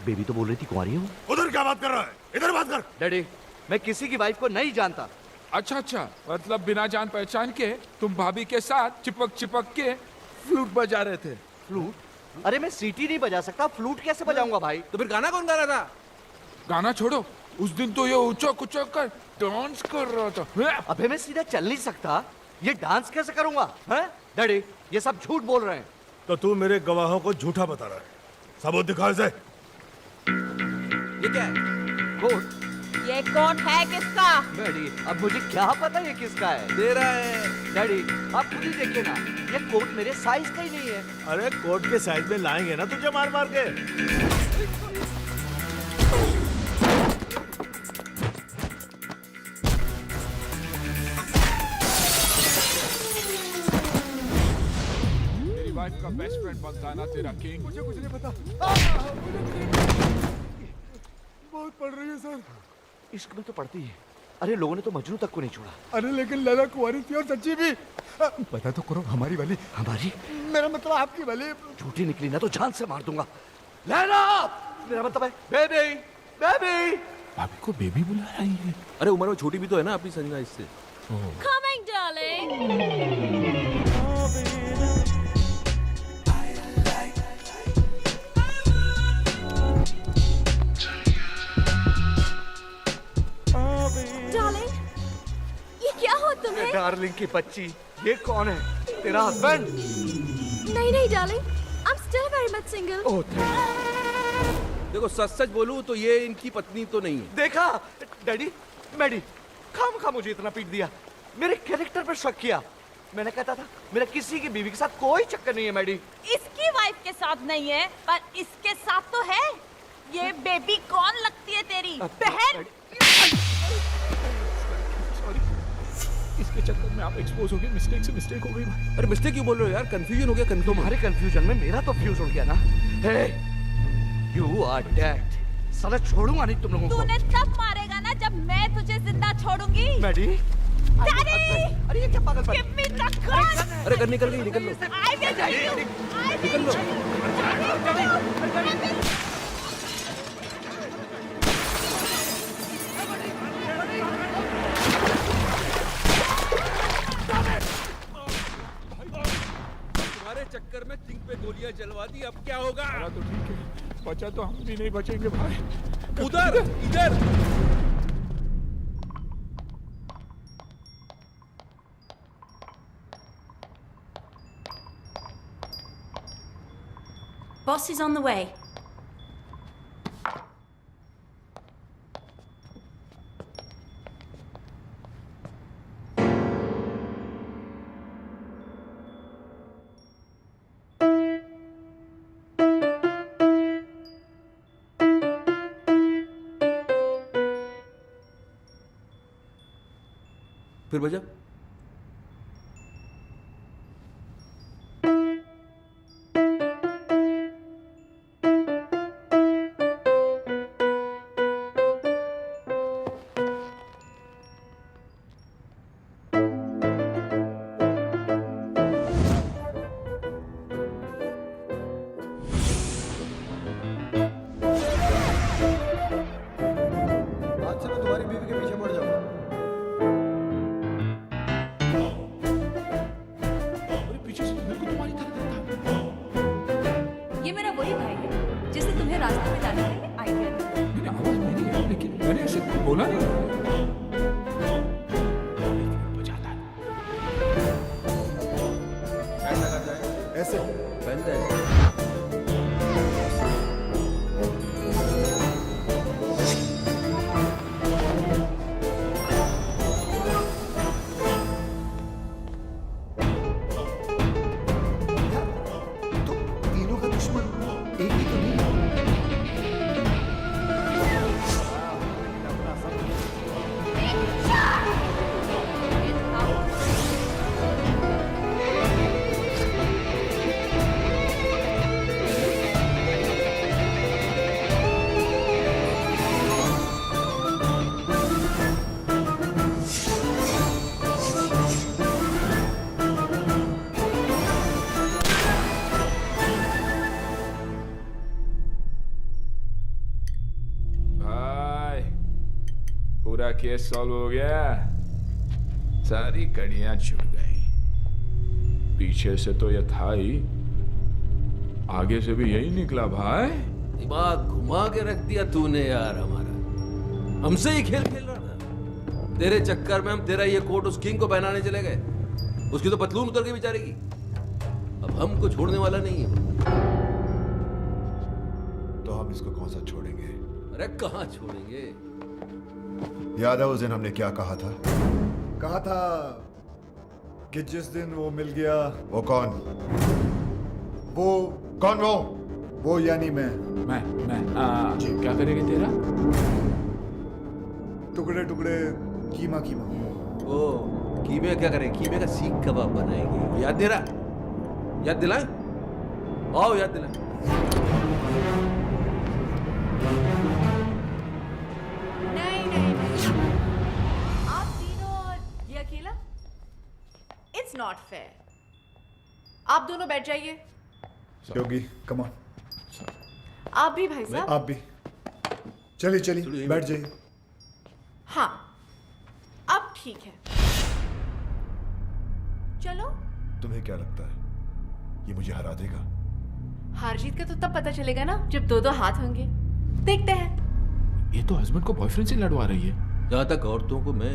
बेबी तो बोल रही थी कुंवारी हूँ। उधर क्या बात कर रहा है? इधर बात कर। डैडी, मैं किसी की वाइफ को नहीं जानता। अच्छा, मतलब बिना जान पहचान के तुम भाभी के साथ चिपक चिपक के फ्लूट बजा रहे थे। फ्लूट? अरे मैं सीटी नहीं बजा सकता, फ्लूट कैसे बजाऊंगा भाई? तो फिर गाना कौन गा रहा था? गाना छोड़ो, उस दिन तो ये उचक उचक कर डांस कर रहा था। अबे मैं सीधा चल नहीं सकता, ये डांस कैसे करूंगा? हैं? डैडी, ये सब झूठ बोल रहे हैं। तो तू मेरे गवाहों को झूठा बता रहा है, सबूत दिखा इसे। ये क्या है? कोट? ये कोट है किसका? डैडी, अब मुझे क्या पता ये किसका है? दे रहा है। डैडी, आप खुद ही देखिए ना, ये कोट मेरे साइज का ही नहीं है। अरे कोट के साइज में लाएंगे ना तुझे मार मार के। मेरी वाइफ का बेस्ट फ्रेंड बनता है ना तेरा किंग। मुझे कुछ नहीं पता। बहुत पड़ रही है सर। इश्क में तो पड़ती है। अरे लोगों ने तो मजनू तक को नहीं छोड़ा। अरे लेकिन लैला कुंवारी थी और सच्ची भी। पता तो करो, हमारी वाली। हमारी? मेरा मतलब आपकी वाली। झूठी निकली ना तो जान से मार दूंगा। लैला! मेरा मतलब है बेबी, बेबी। भाभी को बेबी बुला रही है। अरे उम्र में छोटी भी तो है ना अपनी संजना इससे। Coming, darling. Darling, ये क्या हो तुम्हें? डार्लिंग की बच्ची, ये कौन है? तेरा हस्बैंड? नहीं darling, I'm still very much single. ओह, देखो सच सच बोलूं तो ये इनकी पत्नी तो नहीं है। देखा डैडी, मैडी खाम मुझे इतना पीट दिया, मेरे कैरेक्टर पर शक किया। मैंने कहता था मेरा किसी की बीवी के साथ कोई चक्कर नहीं है। मैडी, इसकी वाइफ के साथ नहीं है, पर इसके साथ तो है। ये बेबी कौन लगती है तेरी बहन? इसके चक्कर में आप एक्सपोज हो गए, मिस्टेक से मिस्टेक हो गई भाई। अरे मिस्टेक क्यों बोल रहे हो यार? कंफ्यूजन हो गया। तुम्हारे कंफ्यूजन में मेरा तो फ्यूज उड़ गया ना। हे, यू आर डेड। साला छोड़ूंगा नहीं तुम लोगों को। तूने तब मारेगा ना जब मैं तुझे जिंदा छोड़ूंगी। मैडी, डैडी, अरे ये क्या पागल गिव मी द गन। अरे गन निकल गई, निकल लो। I will kill you. I will निकल लो। तुम्हारे चक्कर में किंग पे गोलियां चलवा दी, अब क्या होगा? तो ठीक है, बचा तो हम भी नहीं बचेंगे भाई। उधर इधर। Boss is on the way. फिर बजा। बोला नहीं। ऐसे तो तीनों का दुश्मन एक ही तो नहीं। भाई पूरा केस सॉल्व हो गया, सारी कड़ियां छूट गई। पीछे से तो ये था ही, आगे से भी यही निकला भाई। दिमाग घुमा के रख दिया तूने यार हमारा। हमसे ही खेल खेल रहा था। तेरे चक्कर में हम तेरा ये कोट उस किंग को पहनाने चले गए। उसकी तो पतलून उतर के बेचारे की। अब हमको छोड़ने वाला नहीं है। तो हम इसको कौन सा छोड़ेंगे? अरे कहाँ छोड़ेंगे? याद है उस दिन हमने क्या कहा था? कहा था कि जिस दिन वो मिल गया। वो कौन? वो कौन वो यानी मैं क्या करेंगे तेरा? टुकड़े टुकड़े कीमा कीमा। ओ कीमे क्या करें? कीमे का सीख कबाब बनाएंगे। याद दे रहा? याद दिलाएं? आओ याद दिलाएं। नहीं नहीं आप तीनों और ये अकेला, इट्स नॉट फेयर। आप दोनों बैठ जाइए। योगी कम ऑन। आप भी भाई साहब। आप भी चलिए चलिए बैठ जाइए। हाँ अब ठीक है, चलो। तुम्हें क्या लगता है ये मुझे हरा देगा? हार जीत का तो तब पता चलेगा ना जब दो दो हाथ होंगे। देखते हैं। ये तो हस्बैंड को बॉयफ्रेंड से लड़वा रही है। जहां तक औरतों को मैं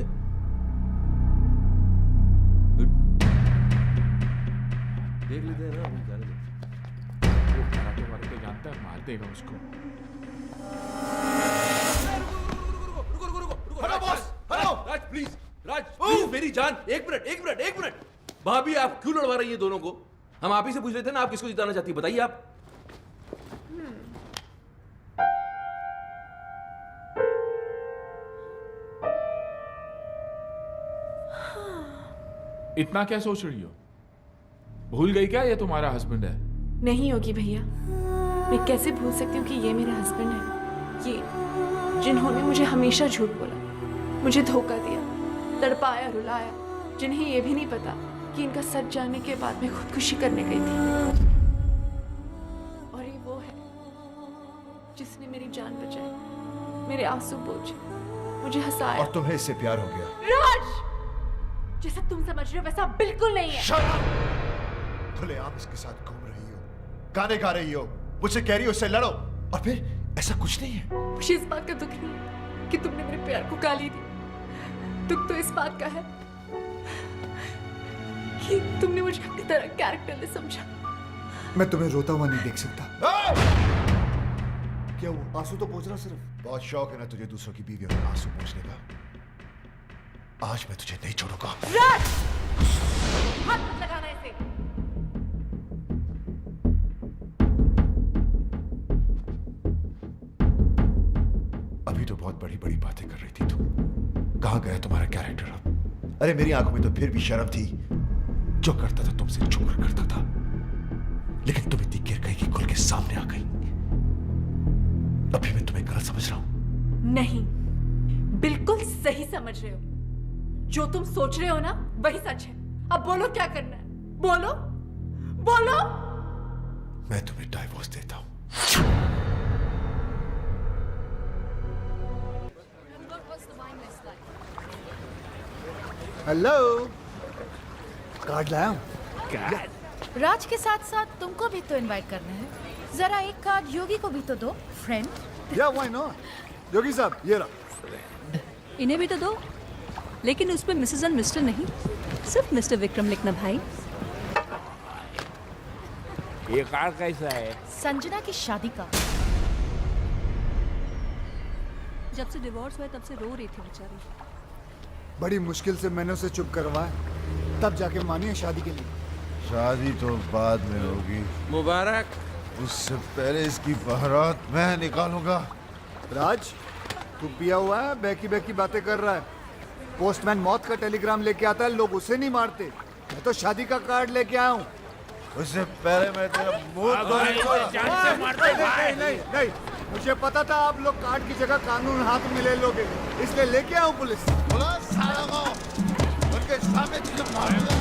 देख लेते हैं ना, अभी जाने दो। वो कराटे वाले तो जानता है, मार देगा उसको। Hello boss, hello Raj please मेरी जान, एक मिनट। भाभी आप क्यों लड़वा रही है दोनों को? हम आप ही से पूछ रहे थे ना, आप किसको जिताना चाहती है, बताइए आप। इतना क्या सोच रही हो? भूल गई क्या ये तुम्हारा हस्बैंड है? नहीं होगी भैया, मैं कैसे भूल सकती हूँ कि ये मेरा हस्बैंड है। ये जिन्होंने मुझे हमेशा झूठ बोला, मुझे धोखा दिया, तड़पाया रुलाया, जिन्हें ये भी नहीं पता कि इनका सच जानने के बाद मैं खुदकुशी करने गई थी। और ये वो है जिसने मेरी जान बचाई, मेरे आंसू पोंछे, मुझे हंसाया। और तुम्हें इससे प्यार हो गया? राज, जैसा तुम समझ रहे हो वैसा बिल्कुल नहीं है। खुलेआम इसके साथ घूम रही हो, गाने गा रही हो, मुझसे कह रही हो इससे लड़ो, और फिर ऐसा कुछ नहीं है। मुझे इस बात का दुख नहीं है कि तुमने मेरे प्यार को गाली दी। दुख तो इस बात का है कि तुमने मुझे अपनी तरह कैरेक्टरलेस समझा। मैं तुम्हें रोता हुआ नहीं देख सकता। क्या वो आंसू तो पोंछ रहा सिर्फ। बहुत शौक है ना तुझे दूसरों की बीवियों में आंसू पोंछने का। आज मैं तुझे नहीं छोड़ूंगा। राज, हाथ मत लगाना ऐसे। अभी तो बहुत बड़ी बड़ी बातें कर रही थी तुम। कहां गया तुम्हारा कैरेक्टर अब? अरे मेरी आंखों में तो फिर भी शर्म थी। जो करता था तुमसे छुप कर करता था, लेकिन तुम इतनी गिर गई कि खुल के सामने आ गई। अभी मैं तुम्हें गलत समझ रहा हूं? नहीं, बिल्कुल सही समझ रहे हो। जो तुम सोच रहे हो ना वही सच है। अब बोलो क्या करना है, बोलो बोलो। मैं तुम्हें डाइवोर्स देता हूं। हेलो, कार्ड लाया हूं। राज के साथ साथ तुमको भी तो इनवाइट करना है। जरा एक कार्ड योगी को भी तो दो, फ्रेंड। या व्हाई नॉट। योगी साहब ये रहा। इन्हें भी तो दो, लेकिन उसमें मिसेस एंड मिस्टर नहीं, सिर्फ मिस्टर विक्रम लिखना भाई। ये कार्ड कैसा है? संजना की शादी का। जब से डिवोर्स हुआ तब से रो रही थी बेचारी। बड़ी मुश्किल से मैंने उसे चुप करवाया, तब जाके मानी है शादी के लिए। शादी तो बाद में होगी, मुबारक। उससे पहले इसकी बारात मैं निकालूंगा। राज, तू पिया हुआ है, बैकी बैकी बातें कर रहा है। पोस्टमैन मौत का टेलीग्राम लेके आता है, लोग उसे नहीं मारते। मैं तो शादी का कार्ड लेके आया हूँ। उससे पहले मैं तेरा मुंह नहीं, मुझे पता था आप लोग कार्ड की जगह कानून हाथ में ले लोगे, इसलिए लेके आऊँ पुलिस। उनके सामने तुझे मारूंगा।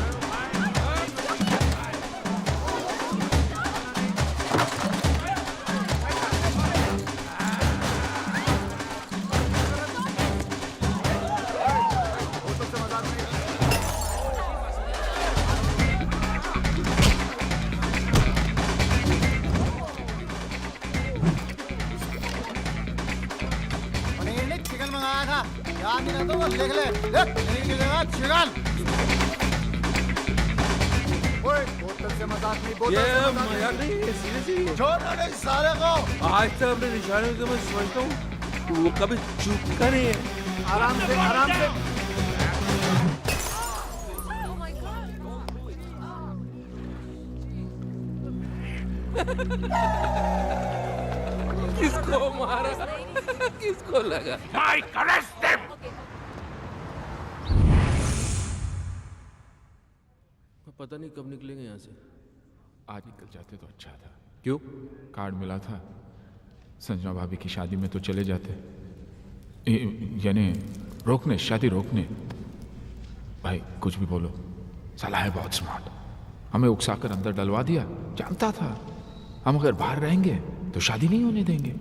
चिकन मंगाया था, याद नहीं रहता वो लिख ले, चिकन। ओए, बोतल से मजाक नहीं, बोतल ये से मजाक मजाक नहीं है, सीरियसली। छोड़ो नहीं साले को। आज तक अपने निशाने को मैं समझता हूँ, वो कभी चूकता नहीं है। आराम से, आराम से। किसको मारा? किसको लगा? Mike, arrest them! पता नहीं कब निकलेंगे यहाँ से। आज निकल जाते तो अच्छा था। क्यों? कार्ड मिला था, संजना भाभी की शादी में तो चले जाते, यानी रोकने, शादी रोकने। भाई कुछ भी बोलो, साला है बहुत स्मार्ट। हमें उकसाकर अंदर डलवा दिया, जानता था हम अगर बाहर रहेंगे तो शादी नहीं होने देंगे।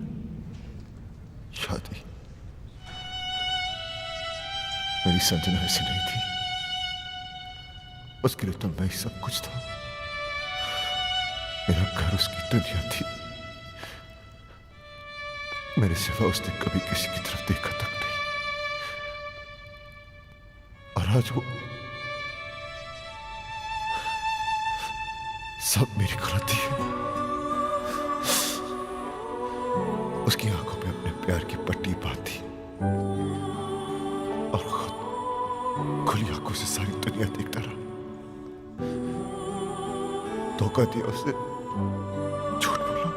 शादी? मेरी संजना ऐसी नहीं थी, उसके लिए तो मैं ही सब कुछ था। मेरा घर उसकी दुनिया थी, मेरे सिवा उसने कभी किसी की तरफ देखा तक नहीं। और आज वो सब मेरी गलती है। उसकी आंखों में अपने प्यार की पट्टी बांधी और खुद खुली आंखों से सारी दुनिया देखता रहा। धोखा दिया उसे, झूठ बोला,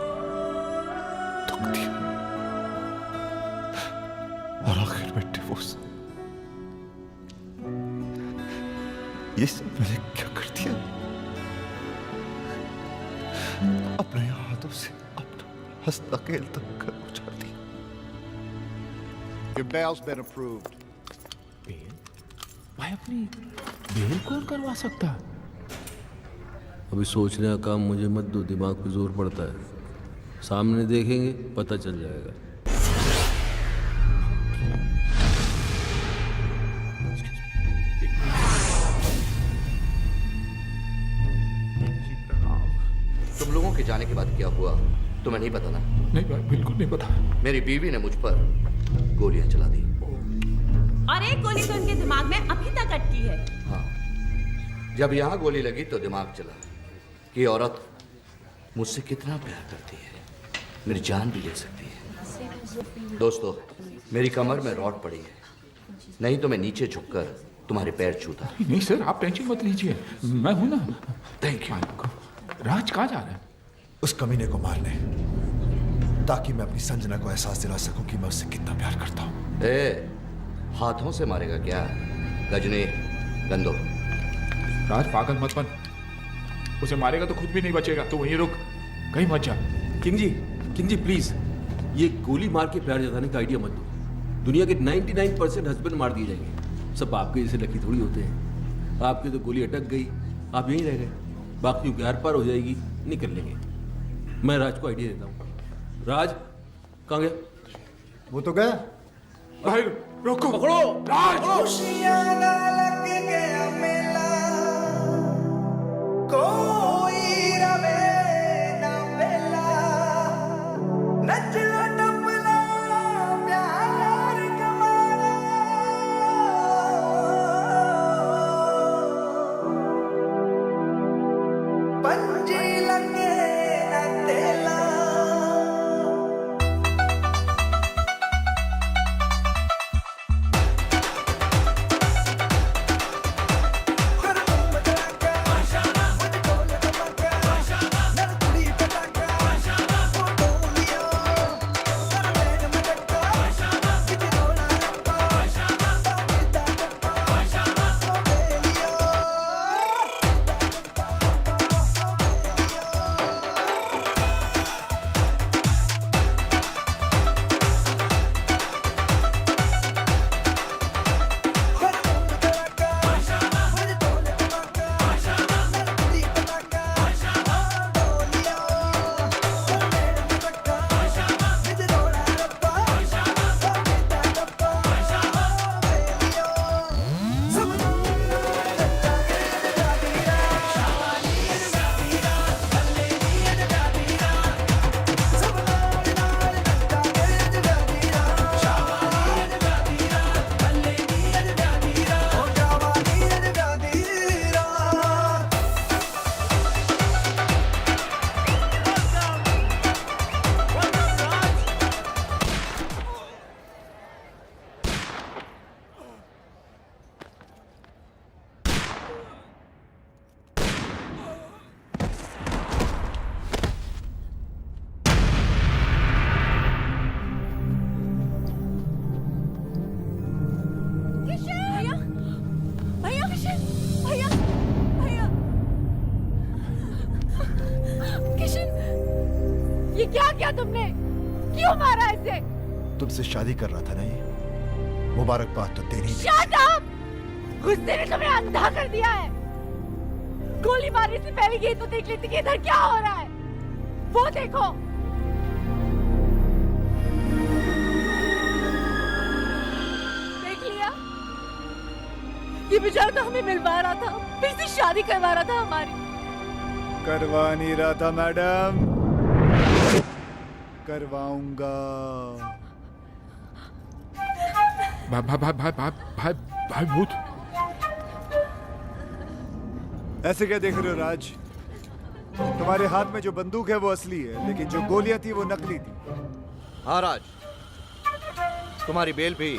दुख दिया, और आखिर में डिवोर्स। ये सब मैंने क्या कर दिया? अपने हाथों से अपना हंसता खेलता घर उजाड़ दिया। Your bail's been approved. Bail? भाई अपनी बेल कौन करवा सकता? अभी सोचने का काम मुझे मत दो, दिमाग पे जोर पड़ता है। सामने देखेंगे पता चल जाएगा। तुम लोगों के जाने के बाद क्या हुआ तुम्हें नहीं पता ना? नहीं भाई, बिल्कुल नहीं पता। मेरी बीवी ने मुझ पर गोलियां चला दी। और एक गोली तो उनके दिमाग में अभी तक अटकी है। हाँ, जब यहाँ गोली लगी तो दिमाग चला कि औरत मुझसे कितना प्यार करती है, मेरी जान भी ले सकती है। दोस्तों, मेरी कमर में रॉड पड़ी है, नहीं तो मैं नीचे झुककर तुम्हारे पैर छूता। नहीं सर, आप टेंशन मत लीजिए, मैं हूं ना। Thank you. राज कहाँ जा रहा है? उस कमीने को मारने, ताकि मैं अपनी संजना को एहसास दिला सकूं कि मैं उससे कितना प्यार करता हूं। हाथों से मारेगा क्या? गजनी, गंदो। राज पागल मत बन, उसे मारेगा तो खुद भी नहीं बचेगा। तो वहीं रुक, कहीं मत जा। किंग जी प्लीज, ये गोली मार के प्यार जताने का आइडिया मत दो। दुनिया के 99% हस्बैंड मार दिए जाएंगे, सब आपके जैसे लकी थोड़ी होते हैं। आपकी तो गोली अटक गई, आप यहीं रह गए, बाकी की आर पार हो जाएगी, निकल लेंगे। मैं राज को आइडिया देता हूँ। राज कहाँ गया? वो तो गया। भाई रोको, पकड़ो राज। कोई रवे ना बेला, नचला टपला प्यार कमारा, किया तुमने? क्यों मारा इसे? तुमसे शादी कर रहा था ना ये, मुबारकबाद तो तेरी। Shut up! गुस्से ने तुम्हें अंधा कर दिया है। गोली मारने से पहले ये तो देख लेती कि इधर क्या हो रहा है। वो देखो। देख लिया? ये बेचारा तो हमें मिलवा रहा था, फिर से शादी करवा रहा था हमारी। करवा नहीं रहा था मैडम, करवाऊंगा। भाई भूत। ऐसे क्या देख रहे हो राज? तुम्हारे हाथ में जो बंदूक है वो असली है, लेकिन जो गोलियां थी वो नकली थी। हाँ राज, तुम्हारी बेल भी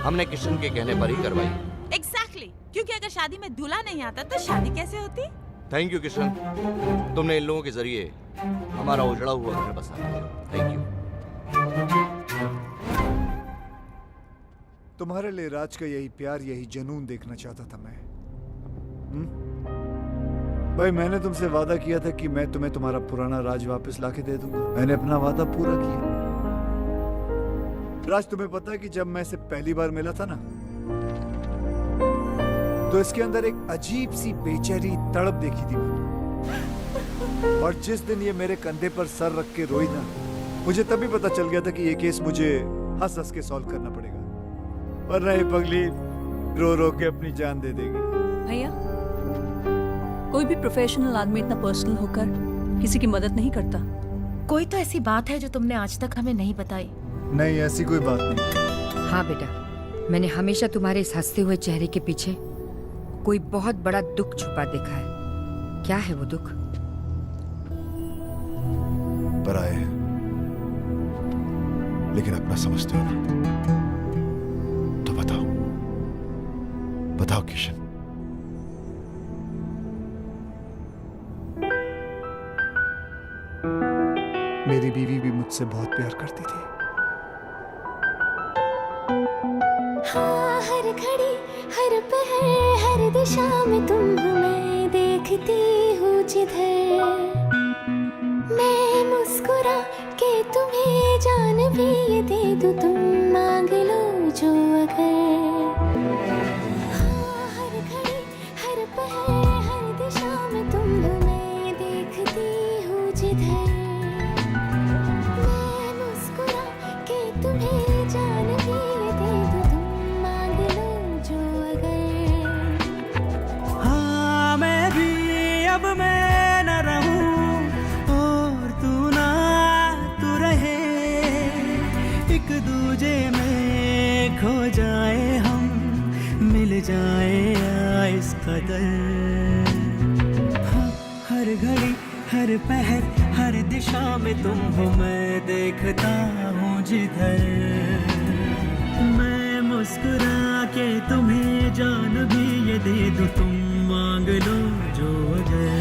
हमने किशन के कहने पर ही करवाई। एग्जैक्टली, क्योंकि अगर शादी में दूल्हा नहीं आता तो शादी कैसे होती? थैंक यू किशन, तुमने इन लोगों के जरिए हमारा उजड़ा हुआ घर बसा दिया। Thank you. तुम्हारे लिए राज का यही प्यार, यही जुनून देखना चाहता था मैं। भाई मैंने तुमसे वादा किया था कि मैं तुम्हें तुम्हारा पुराना राज वापस लाके दे दूंगा। मैंने अपना वादा पूरा किया। राज, तुम्हें पता है कि जब मैं इसे पहली बार मिला था ना, तो इसके अंदर एक अजीब सी बेचैनी तड़प देखी थी मैंने। और जिस दिन ये मेरे कंधे पर सर रख के रोई ना, मुझे तभी पता चल गया था कि ये केस मुझे हंस हंस के सॉल्व करना पड़ेगा, वरना ये पगली रो रो के अपनी जान दे देगी। भैया, कोई भी प्रोफेशनल आदमी इतना पर्सनल होकर किसी की मदद नहीं करता। कोई तो ऐसी बात है जो तुमने आज तक हमें नहीं बताई। नहीं, ऐसी कोई बात नहीं। हाँ बेटा, मैंने हमेशा तुम्हारे इस हंसते हुए चेहरे के पीछे कोई बहुत बड़ा दुख छुपा देखा है। क्या है वो दुख? पराए हैं, लेकिन अपना समझते हो ना? तो बताओ, बताओ किशन। मेरी बीवी भी मुझसे बहुत प्यार करती थी। हाँ, हर घड़ी हर पहर हर दिशा में तुम हो, मैं देखती हूँ जिधर। मैं मुस्कुरा के तुम्हें जान भी ये दे दूँ, तुम मांग लो जो अगर। हाँ, हर घड़ी हर पहर हर दिशा में तुम हो, मैं देखती हूँ जिधर। मैं मुस्कुरा के तुम्हें जान भी ये दे दूँ, तुम मांग लो जो अगर। हाँ, मैं भी अब मैं न रहूं और तू ना तू रहे, एक दूजे में खो जाए हम, मिल जाए इस कदर। हाँ, हर घड़ी हर पहर हर दिशा में तुम हो, मैं देखता हूँ जिधर। मैं मुस्कुरा के तुम्हें जान भी ये दे दूँ, तुम मांग लो जो अगर।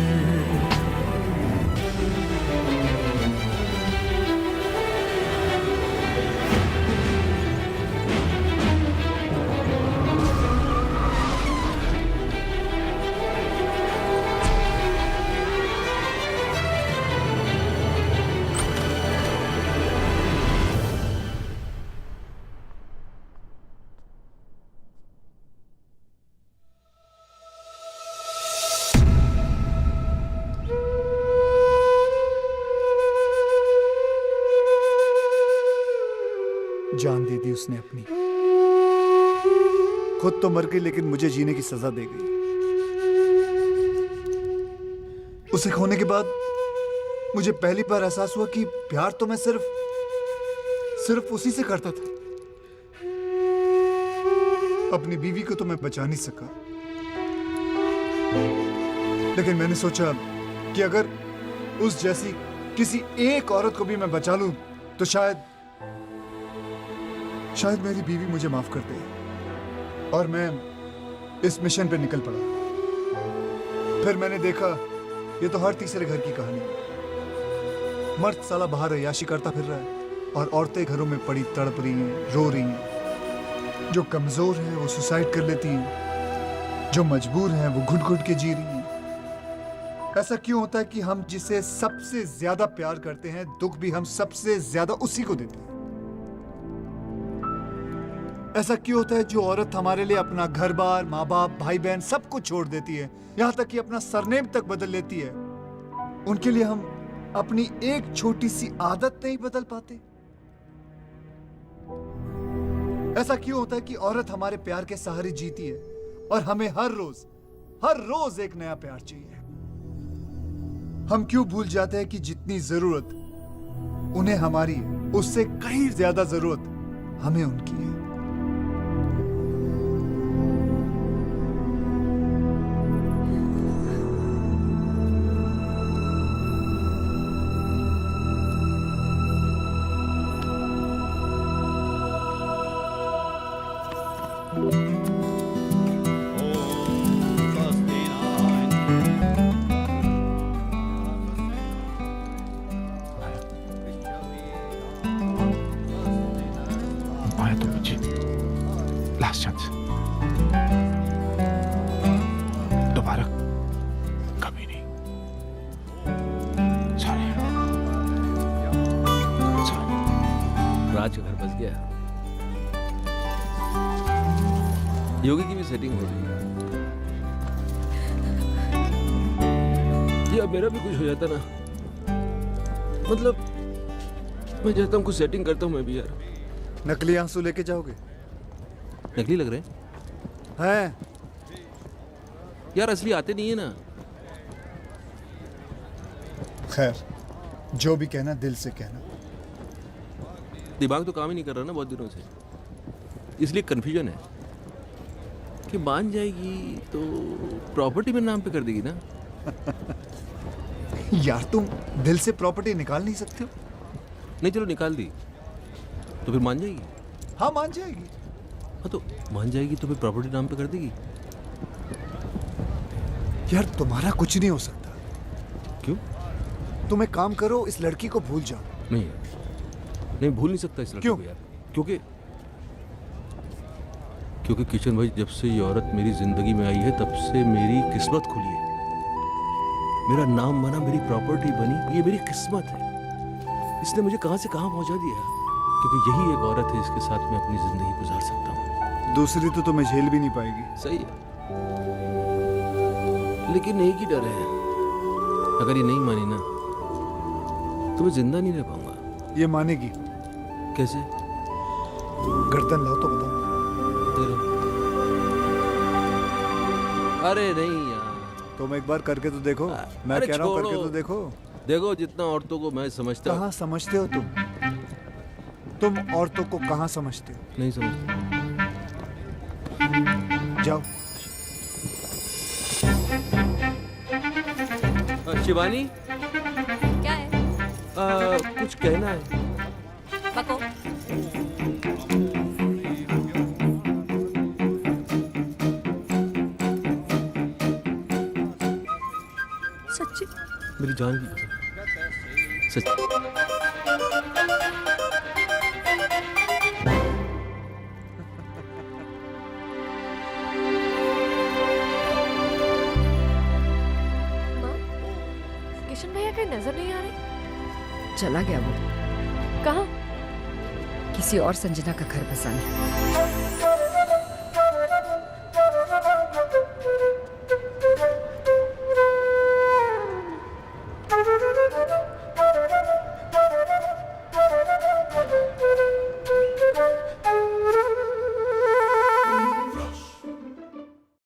जान दे दी उसने अपनी, खुद तो मर गई लेकिन मुझे जीने की सजा दे गई। उसे खोने के बाद मुझे पहली बार एहसास हुआ कि प्यार तो मैं सिर्फ उसी से करता था। अपनी बीवी को तो मैं बचा नहीं सका, लेकिन मैंने सोचा कि अगर उस जैसी किसी एक औरत को भी मैं बचा लूं तो शायद मेरी बीवी मुझे माफ कर दे। और मैं इस मिशन पे निकल पड़ा। फिर मैंने देखा ये तो हर तीसरे घर की कहानी है। मर्द साला बाहर अय्याशी करता फिर रहा है और औरतें घरों में पड़ी तड़प रही हैं, रो रही हैं। जो कमजोर हैं वो सुसाइड कर लेती हैं, जो मजबूर हैं वो घुट घुट के जी रही हैं। ऐसा क्यों होता है कि हम जिसे सबसे ज्यादा प्यार करते हैं, दुख भी हम सबसे ज्यादा उसी को देते हैं? ऐसा क्यों होता है जो औरत हमारे लिए अपना घर बार, माँ बाप, भाई बहन सब कुछ छोड़ देती है, यहां तक कि अपना सरनेम तक बदल लेती है, उनके लिए हम अपनी एक छोटी सी आदत नहीं बदल पाते? ऐसा क्यों होता है कि औरत हमारे प्यार के सहारे जीती है और हमें हर रोज एक नया प्यार चाहिए? हम क्यों भूल जाते हैं कि जितनी जरूरत उन्हें हमारी है, उससे कहीं ज्यादा जरूरत हमें उनकी है? आया तो मुझे लास्ट चांस, दोबारा कभी नहीं। सॉरी। राज का घर बस गया। योगी की भी सेटिंग हो रही है। या मेरा भी कुछ हो जाता ना, मतलब मैं चाहता हूँ कुछ सेटिंग करता हूँ मैं भी यार। नकली आंसू लेके जाओगे? नकली लग रहे हैं यार, असली आते नहीं है ना। खैर, जो भी कहना दिल से कहना। दिमाग तो काम ही नहीं कर रहा ना बहुत दिनों से, इसलिए कंफ्यूजन है कि मान जाएगी तो प्रॉपर्टी मेरे नाम पे कर देगी ना। यार तुम दिल से प्रॉपर्टी निकाल नहीं सकते हो? नहीं चलो निकाल दी तो फिर मान जाएगी। हाँ मान जाएगी। हाँ तो मान जाएगी तो फिर प्रॉपर्टी नाम पे कर देगी। यार तुम्हारा कुछ नहीं हो सकता। क्यों? तुम एक काम करो, इस लड़की को भूल जाओ। नहीं भूल नहीं सकता इस लड़की को यार। क्योंकि किशन भाई, जब से ये औरत मेरी जिंदगी में आई है तब से मेरी किस्मत खुली है। मेरा नाम बना, मेरी प्रॉपर्टी बनी, ये मेरी किस्मत है। इसने मुझे कहां से कहां पहुंचा दिया, क्योंकि यही एक औरत है जिसके साथ मैं अपनी जिंदगी गुजार सकता हूँ। दूसरी तो तुम्हें झेल भी नहीं पाएगी। सही है, लेकिन एक ही डर है, अगर ये नहीं मानी ना तो मैं जिंदा नहीं रह पाऊंगा। ये मानेगी। कैसे? गर्दन लाओ तो बताओ। अरे नहीं यार, तुम एक बार करके तो देखो। मैं कह रहा हूँ करके तो देखो। देखो जितना औरतों को मैं समझता हूँ। कहाँ समझते हो तुम औरतों को कहाँ समझते हो? नहीं समझता। जाओ। शिवानी, क्या है? कुछ कहना है। बको। सच्ची मेरी जान की कसम, सच्ची। किशन भैया कहीं नजर नहीं आ रहे? चला गया वो। कहाँ? किसी और संजना का घर बसाने।